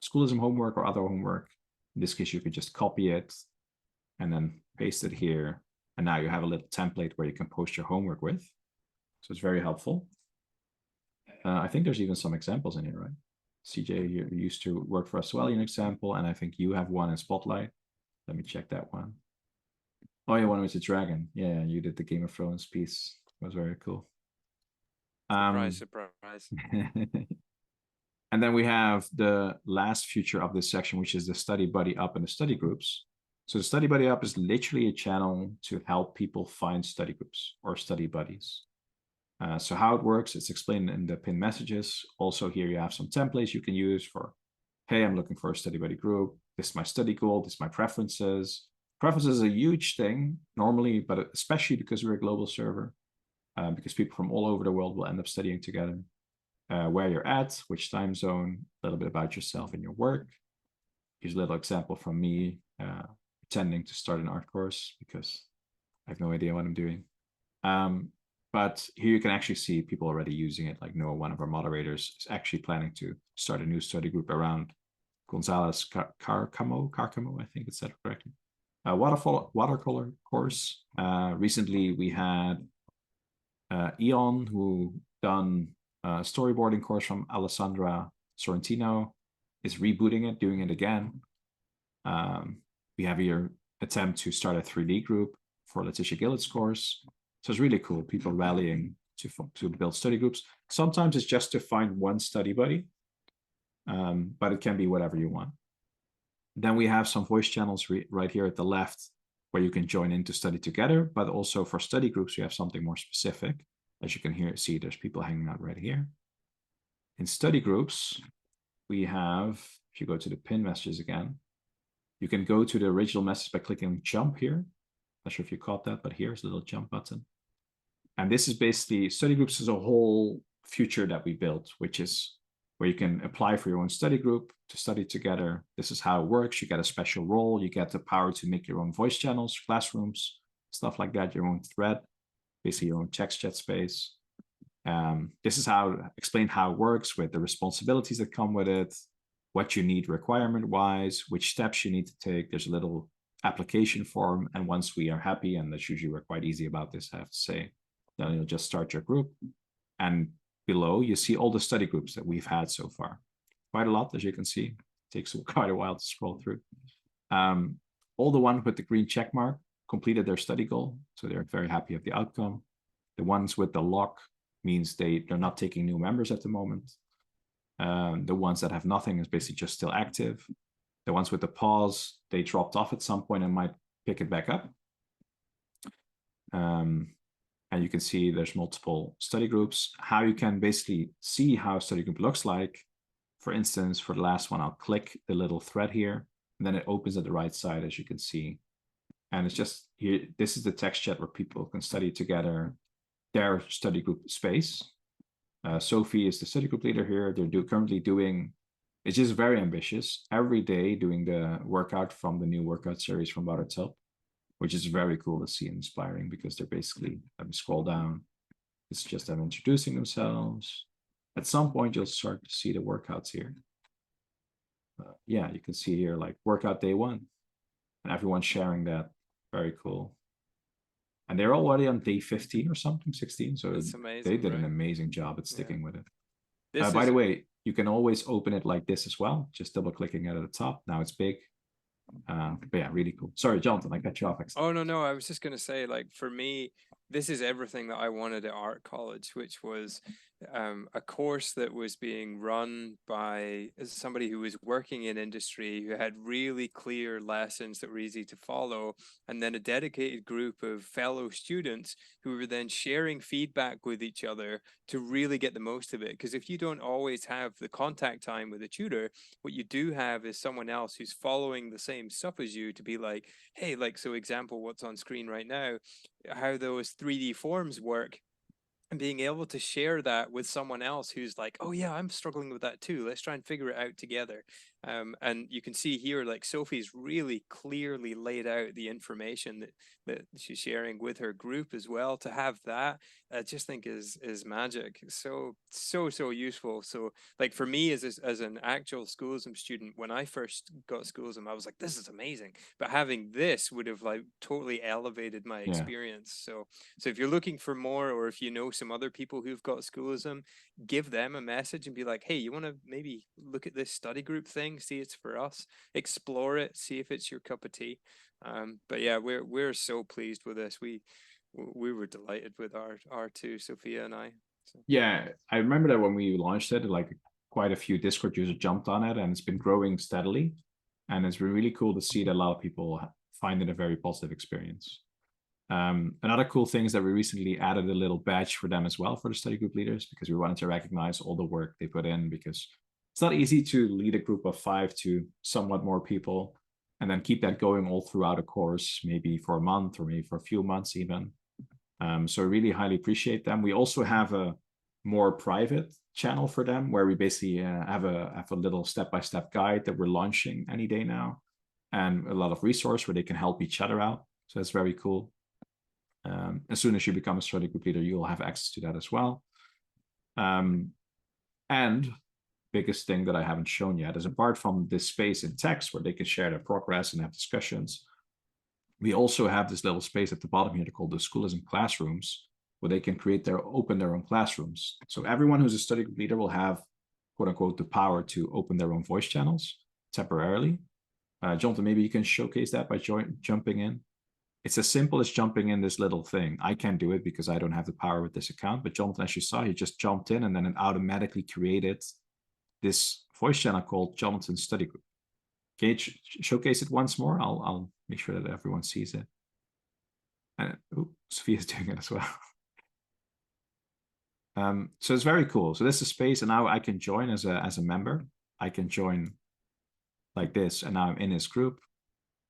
Speaker 1: Schoolism homework or other homework. In this case, you could just copy it and then paste it here, and now you have a little template where you can post your homework with. So it's very helpful. I think there's even some examples in here, right? CJ, you used to work for us as well, an example, and I think you have one in Spotlight. Let me check that one. Oh, yeah, one with the dragon. Yeah, you did the Game of Thrones piece. It was very cool.
Speaker 2: Surprise, surprise.
Speaker 1: And then we have the last feature of this section, which is the study buddy up and the study groups. So the study buddy up is literally a channel to help people find study groups or study buddies. So how it works, it's explained in the pinned messages. Also here you have some templates you can use for, hey, I'm looking for a study buddy group. This is my study goal. This is my preferences. Preferences is a huge thing normally, but especially because we're a global server, because people from all over the world will end up studying together. Where you're at, which time zone, a little bit about yourself and your work. Here's a little example from me pretending to start an art course because I have no idea what I'm doing. But here you can actually see people already using it. Like Noah, one of our moderators, is actually planning to start a new study group around Gonzalez Carcamo, I think it's said correctly. Watercolor course. Recently we had Eon, who done a storyboarding course from Alessandra Sorrentino, is rebooting it, doing it again. We have here attempt to start a 3D group for Letitia Gillett's course. So it's really cool, people rallying to build study groups. Sometimes it's just to find one study buddy, but it can be whatever you want. Then we have some voice channels right here at the left where you can join in to study together, but also for study groups, you have something more specific. As you can see, there's people hanging out right here. In study groups, we have, if you go to the pin messages again, you can go to the original message by clicking jump here. Not sure if you caught that, but here's a little jump button. And this is basically, study groups is a whole feature that we built, which is where you can apply for your own study group to study together. This is how it works. You get a special role. You get the power to make your own voice channels, classrooms, stuff like that, your own thread, basically your own text chat space. This is how explain how it works with the responsibilities that come with it, what you need requirement-wise, which steps you need to take. There's a little application form, and once we are happy, and that's usually we're quite easy about this, I have to say, then you'll just start your group. And below, you see all the study groups that we've had so far. Quite a lot, as you can see. It takes quite a while to scroll through. All the ones with the green check mark completed their study goal, so they're very happy with the outcome. The ones with the lock means they're not taking new members at the moment. The ones that have nothing is basically just still active. The ones with the pause, they dropped off at some point and might pick it back up. And you can see there's multiple study groups. How you can basically see how a study group looks like. For instance, for the last one, I'll click the little thread here, and then it opens at the right side, as you can see. And it's just here, this is the text chat where people can study together their study group space. Sophie is the study group leader here. They're currently doing, it's just very ambitious, every day doing the workout from the new workout series from Buttertub, which is very cool to see and inspiring, because they're basically, let me scroll down. It's just them introducing themselves. At some point, you'll start to see the workouts here. Yeah, you can see here like workout day 1, and everyone's sharing that. Very cool. And they're already on day 15 or something, 16. So
Speaker 2: That's amazing,
Speaker 1: they did
Speaker 2: right?
Speaker 1: an amazing job at sticking with it.
Speaker 2: This
Speaker 1: By
Speaker 2: is
Speaker 1: the way, you can always open it like this as well. Just double clicking it at the top. Now it's big. But yeah, really cool. Sorry, Jonathan, I cut you off.
Speaker 2: Oh, no, I was just going to say, like, for me, this is everything that I wanted at art college, which was a course that was being run by somebody who was working in industry, who had really clear lessons that were easy to follow, and then a dedicated group of fellow students who were then sharing feedback with each other to really get the most of it. Because if you don't always have the contact time with a tutor, what you do have is someone else who's following the same stuff as you to be like, hey, like, so example, what's on screen right now, how those 3D forms work, and being able to share that with someone else who's like, oh yeah, I'm struggling with that too. Let's try and figure it out together. And you can see here, like Sophie's really clearly laid out the information that she's sharing with her group as well. To have that, I just think is magic. So useful. So like for me as an actual Schoolism student, when I first got Schoolism, I was like, this is amazing. But having this would have like totally elevated my experience. So if you're looking for more, or if you know some other people who've got Schoolism, give them a message and be like, hey, you want to maybe look at this study group thing, see it's for us, explore it, see if it's your cup of tea. But yeah, we're so pleased with this. We were delighted with our two, Sophia and I. So.
Speaker 1: Yeah, I remember that when we launched it, like quite a few Discord users jumped on it, and it's been growing steadily. And it's been really cool to see that a lot of people find it a very positive experience. Another cool thing is that we recently added a little badge for them as well, for the study group leaders, because we wanted to recognize all the work they put in, because it's not easy to lead a group of 5 to somewhat more people and then keep that going all throughout a course, maybe for a month or maybe for a few months even. So I really highly appreciate them. We also have a more private channel for them where we basically have a little step-by-step guide that we're launching any day now, and a lot of resource where they can help each other out. So that's very cool. As soon as you become a study group leader, you'll have access to that as well. And biggest thing that I haven't shown yet is, apart from this space in text where they can share their progress and have discussions, we also have this little space at the bottom here called the Schoolism classrooms, where they can open their own classrooms. So everyone who's a study group leader will have, quote unquote, the power to open their own voice channels temporarily. Jonathan, maybe you can showcase that by jumping in. It's as simple as jumping in this little thing. I can't do it because I don't have the power with this account, but Jonathan, as you saw, he just jumped in and then it automatically created this voice channel called Jonathan's Study Group. Can you showcase it once more? I'll make sure that everyone sees it. And Sophia's doing it as well. So it's very cool. So this is space, and now I can join as a member. I can join like this, and now I'm in his group.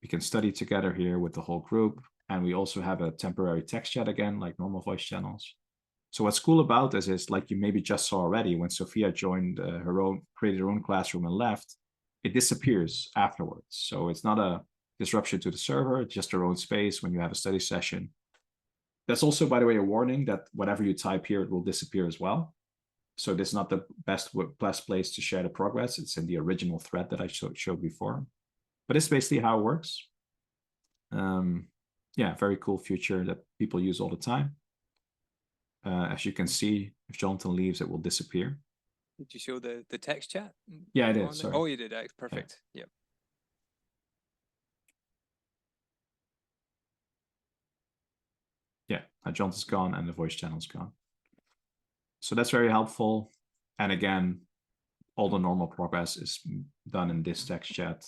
Speaker 1: We can study together here with the whole group, and we also have a temporary text chat again, like normal voice channels. So what's cool about this is, like you maybe just saw already, when Sophia joined created her own classroom and left, it disappears afterwards. So it's not a disruption to the server, it's just your own space when you have a study session. That's also, by the way, a warning that whatever you type here, it will disappear as well. So this is not the best place to share the progress. It's in the original thread that I showed before. But it's basically how it works. Yeah, very cool feature that people use all the time. As you can see, if Jonathan leaves, it will disappear.
Speaker 2: Did you show the text chat?
Speaker 1: Yeah, I did. Sorry.
Speaker 2: Oh, you did. Perfect. Yeah. Yep.
Speaker 1: Yeah, Jonathan's gone and the voice channel's gone. So that's very helpful. And again, all the normal progress is done in this text chat.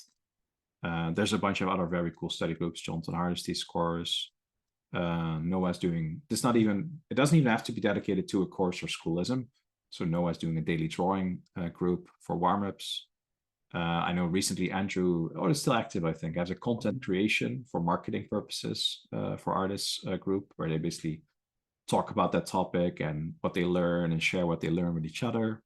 Speaker 1: There's a bunch of other very cool study groups. Jonathan Hardesty's course. Noah's doing this. It doesn't even have to be dedicated to a course or Schoolism. So Noah's doing a daily drawing group for warm-ups. I know recently Andrew, is still active, I think, has a content creation for marketing purposes for artists group, where they basically talk about that topic and what they learn and share what they learn with each other.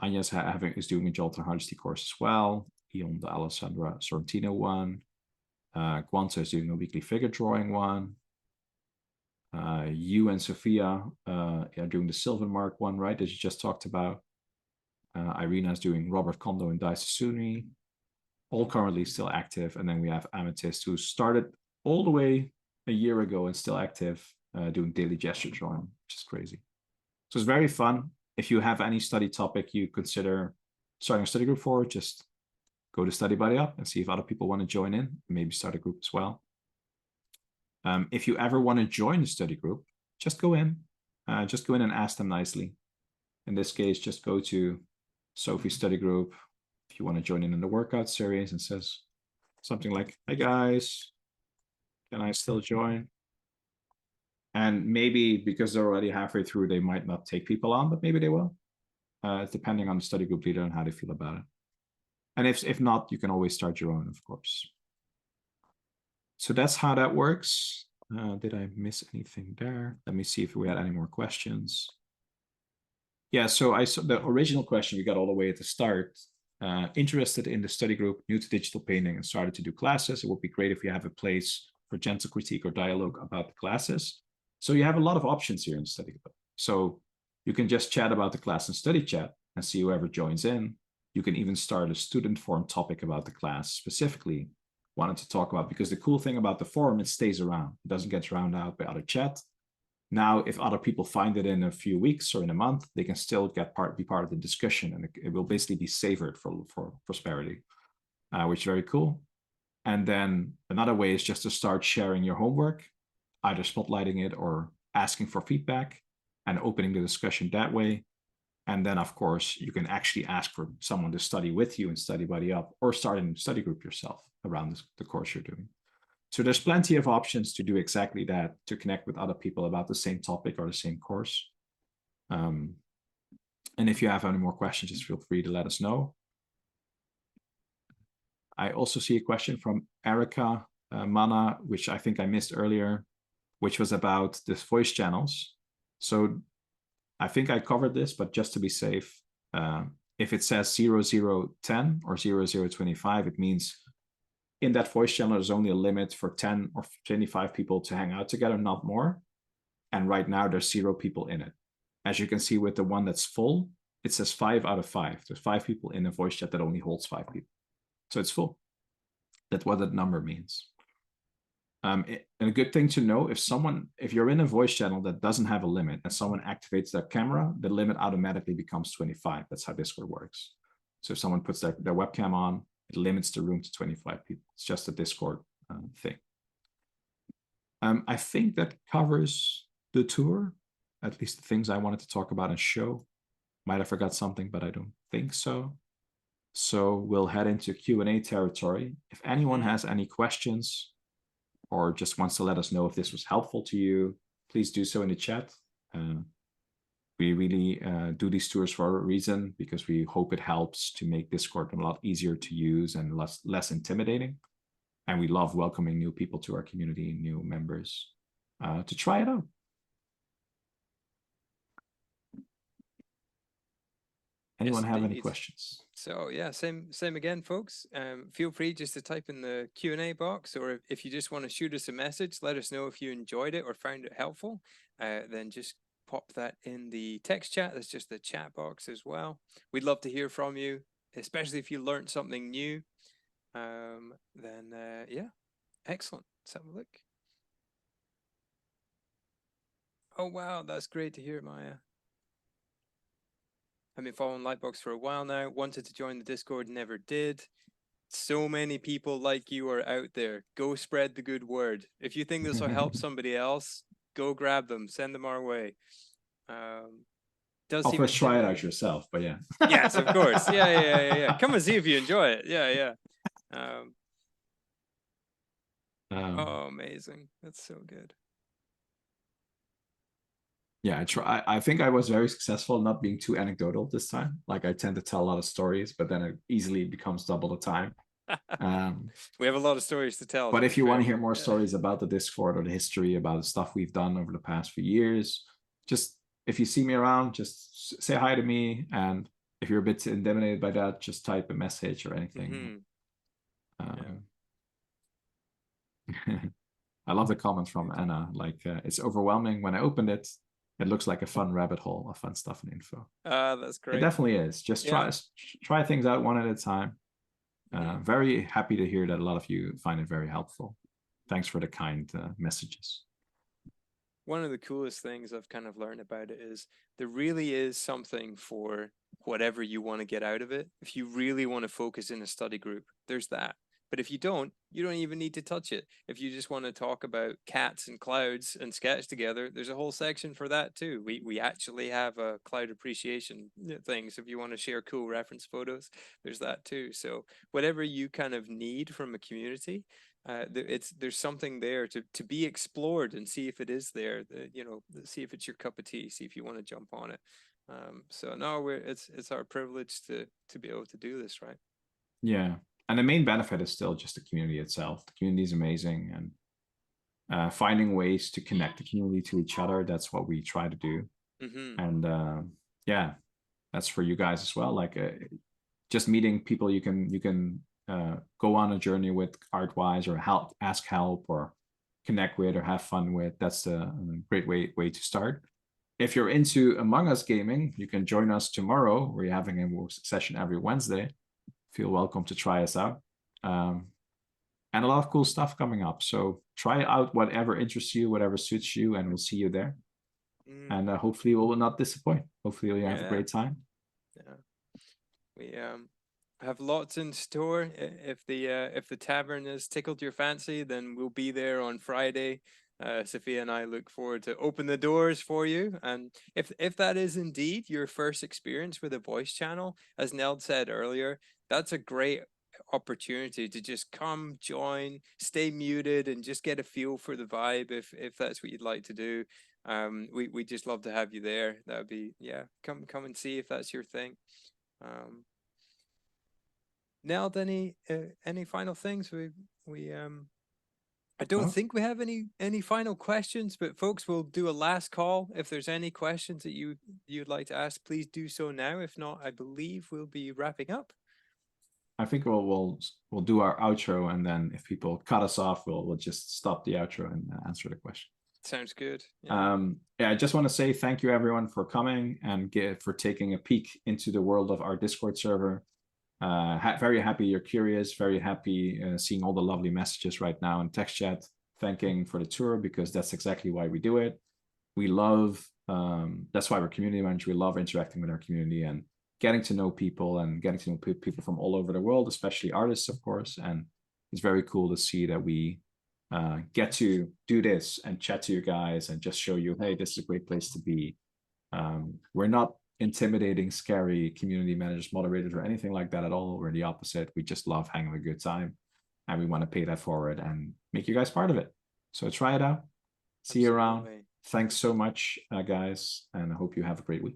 Speaker 1: Anya's is doing a Jonathan Hardesty course as well. Ion the Alessandra Sorrentino one. Guanzo is doing a weekly figure drawing one. You and Sophia are doing the Sylvan Mark one, right, as you just talked about. Irina is doing Robert Kondo and Dai Sassoon, all currently still active. And then we have Amethyst, who started all the way a year ago and still active, doing daily gesture drawing, which is crazy. So it's very fun. If you have any study topic you consider starting a study group for, just go to Study Buddy Up and see if other people want to join in, maybe start a group as well. If you ever want to join a study group, just go in and ask them nicely. In this case, just go to Sophie's study group if you want to join in the workout series, and says something like, "Hi guys, can I still join?" And maybe because they're already halfway through, they might not take people on, but maybe they will, depending on the study group leader and how they feel about it. And if not, you can always start your own, of course. So that's how that works. Did I miss anything there? Let me see if we had any more questions. Yeah, so I saw the original question you got all the way at the start. interested in the study group, new to digital painting and started to do classes, it would be great if you have a place for gentle critique or dialogue about the classes. So you have a lot of options here in the study group. So you can just chat about the class in study chat and see whoever joins in. You can even start a student forum topic about the class specifically wanted to talk about, because the cool thing about the forum, it stays around. It doesn't get drowned out by other chat. Now, if other people find it in a few weeks or in a month, they can still be part of the discussion, and it will basically be savored for prosperity, which is very cool. And then another way is just to start sharing your homework, either spotlighting it or asking for feedback and opening the discussion that way. And then, of course, you can actually ask for someone to study with you and study buddy up, or start a study group yourself around the course you're doing. So there's plenty of options to do exactly that, to connect with other people about the same topic or the same course. And if you have any more questions, just feel free to let us know. I also see a question from Erica Mana, which I think I missed earlier, which was about the voice channels. So I think I covered this, but just to be safe, if it says 0010 or 0025, it means in that voice channel, there's only a limit for 10 or 25 people to hang out together, not more. And right now there's 0 people in it. As you can see with the one that's full, it says 5 out of 5. There's 5 people in a voice chat that only holds 5 people. So it's full. That's what that number means. And a good thing to know, if you're in a voice channel that doesn't have a limit and someone activates their camera, the limit automatically becomes 25. That's how Discord works. So if someone puts their webcam on, it limits the room to 25 people. It's just a Discord thing. I think that covers the tour, at least the things I wanted to talk about and show. Might have forgot something, but I don't think so. So we'll head into Q&A territory. If anyone has any questions or just wants to let us know if this was helpful to you, please do so in the chat. We really do these tours for a reason, because we hope it helps to make Discord a lot easier to use and less intimidating. And we love welcoming new people to our community, new members, to try it out. Anyone have any questions?
Speaker 2: So yeah, same again, folks. Feel free just to type in the Q&A box, or if you just want to shoot us a message, let us know if you enjoyed it or found it helpful. Then just pop that in the text chat. That's just the chat box as well. We'd love to hear from you, especially if you learned something new. Then yeah, excellent. Let's have a look. Oh wow, that's great to hear, Maya. I've been following Lightbox for a while now. Wanted to join the Discord, never did. So many people like you are out there. Go spread the good word. If you think this will help somebody else, go grab them, send them our way.
Speaker 1: Does first try it out yourself, but yeah.
Speaker 2: Yes, of course. Yeah. Come and see if you enjoy it. Yeah. Oh, amazing. That's so good.
Speaker 1: Yeah, I think I was very successful not being too anecdotal this time. Like, I tend to tell a lot of stories, but then it easily becomes double the time.
Speaker 2: We have a lot of stories to tell.
Speaker 1: But if you want to hear more stories about the Discord or the history, about the stuff we've done over the past few years, just if you see me around, just say hi to me. And if you're a bit intimidated by that, just type a message or anything. I love the comments from Anna. Like, it's overwhelming. When I opened it, it looks like a fun rabbit hole of fun stuff and info.
Speaker 2: That's great.
Speaker 1: It definitely is. Just try things out one at a time. Very happy to hear that a lot of you find it very helpful. Thanks for the kind messages.
Speaker 2: One of the coolest things I've kind of learned about it is there really is something for whatever you want to get out of it. If you really want to focus in a study group, there's that. But if you don't even need to touch it. If you just want to talk about cats and clouds and sketch together, there's a whole section for that too. We actually have a cloud appreciation thing. So if you want to share cool reference photos, there's that too. So whatever you kind of need from a community, there's something there to be explored, and see if it is there. See if it's your cup of tea. See if you want to jump on it. So no, it's our privilege to be able to do this, right?
Speaker 1: Yeah. And the main benefit is still just the community itself. The community is amazing, and finding ways to connect the community to each other. That's what we try to do. And yeah, that's for you guys as well. Like, just meeting people you can go on a journey with art-wise, or ask help, or connect with, or have fun with. That's a great way to start. If you're into Among Us gaming, you can join us tomorrow. We're having a session every Wednesday. Feel welcome to try us out. And a lot of cool stuff coming up. So try out whatever interests you, whatever suits you, and we'll see you there. And hopefully we will not disappoint. Hopefully you'll have a great time.
Speaker 2: Yeah, we have lots in store. If the tavern has tickled your fancy, then we'll be there on Friday. Sophia and I look forward to open the doors for you. And if that is indeed your first experience with a voice channel, as Neld said earlier, that's a great opportunity to just come join, stay muted, and just get a feel for the vibe if that's what you'd like to do. We just love to have you there. That would be, yeah, come and see if that's your thing. Neld, any final things? I don't think we have any final questions, but folks, we'll do a last call. If there's any questions that you'd like to ask, please do so now. If not, I believe we'll be wrapping up.
Speaker 1: I think we'll do our outro, and then if people cut us off, we'll just stop the outro and answer the question.
Speaker 2: Sounds good. Yeah.
Speaker 1: Yeah, I just want to say thank you everyone for coming and for taking a peek into the world of our Discord server. Very happy you're curious, very happy seeing all the lovely messages right now in text chat, thanking for the tour, because that's exactly why we do it. We love, that's why we're community managers. We love interacting with our community and getting to know people, and getting to know people from all over the world, especially artists, of course. And it's very cool to see that we get to do this and chat to you guys and just show you, hey, this is a great place to be. We're not intimidating, scary community managers, moderators, or anything like that at all. We're the opposite. We just love having a good time, and we want to pay that forward and make you guys part of it. So try it out. See you around. Thanks so much, guys, and I hope you have a great week.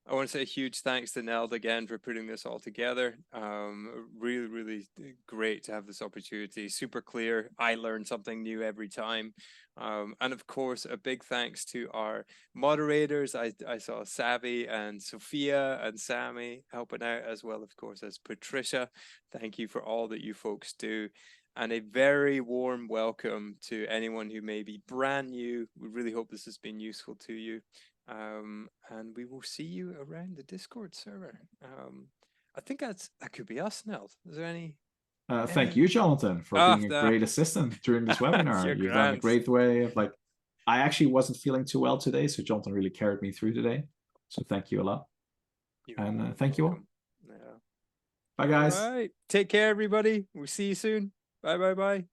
Speaker 2: I want to say a huge thanks to Neld again for putting this all together. Really, really great to have this opportunity. Super clear. I learn something new every time. And of course, a big thanks to our moderators. I saw Savvy and Sophia and Sammy helping out, as well, of course, as Patricia. Thank you for all that you folks do. And a very warm welcome to anyone who may be brand new. We really hope this has been useful to you. And we will see you around the Discord server. I think that could be us, Neld. Is there any?
Speaker 1: Thank you, Jonathan, for being a great assistant during this webinar. You've done a great way of, like, I actually wasn't feeling too well today, so Jonathan really carried me through today. So thank you a lot. And thank you all.
Speaker 2: Yeah.
Speaker 1: Bye, guys.
Speaker 2: All right. Take care, everybody. We'll see you soon. Bye, bye, bye.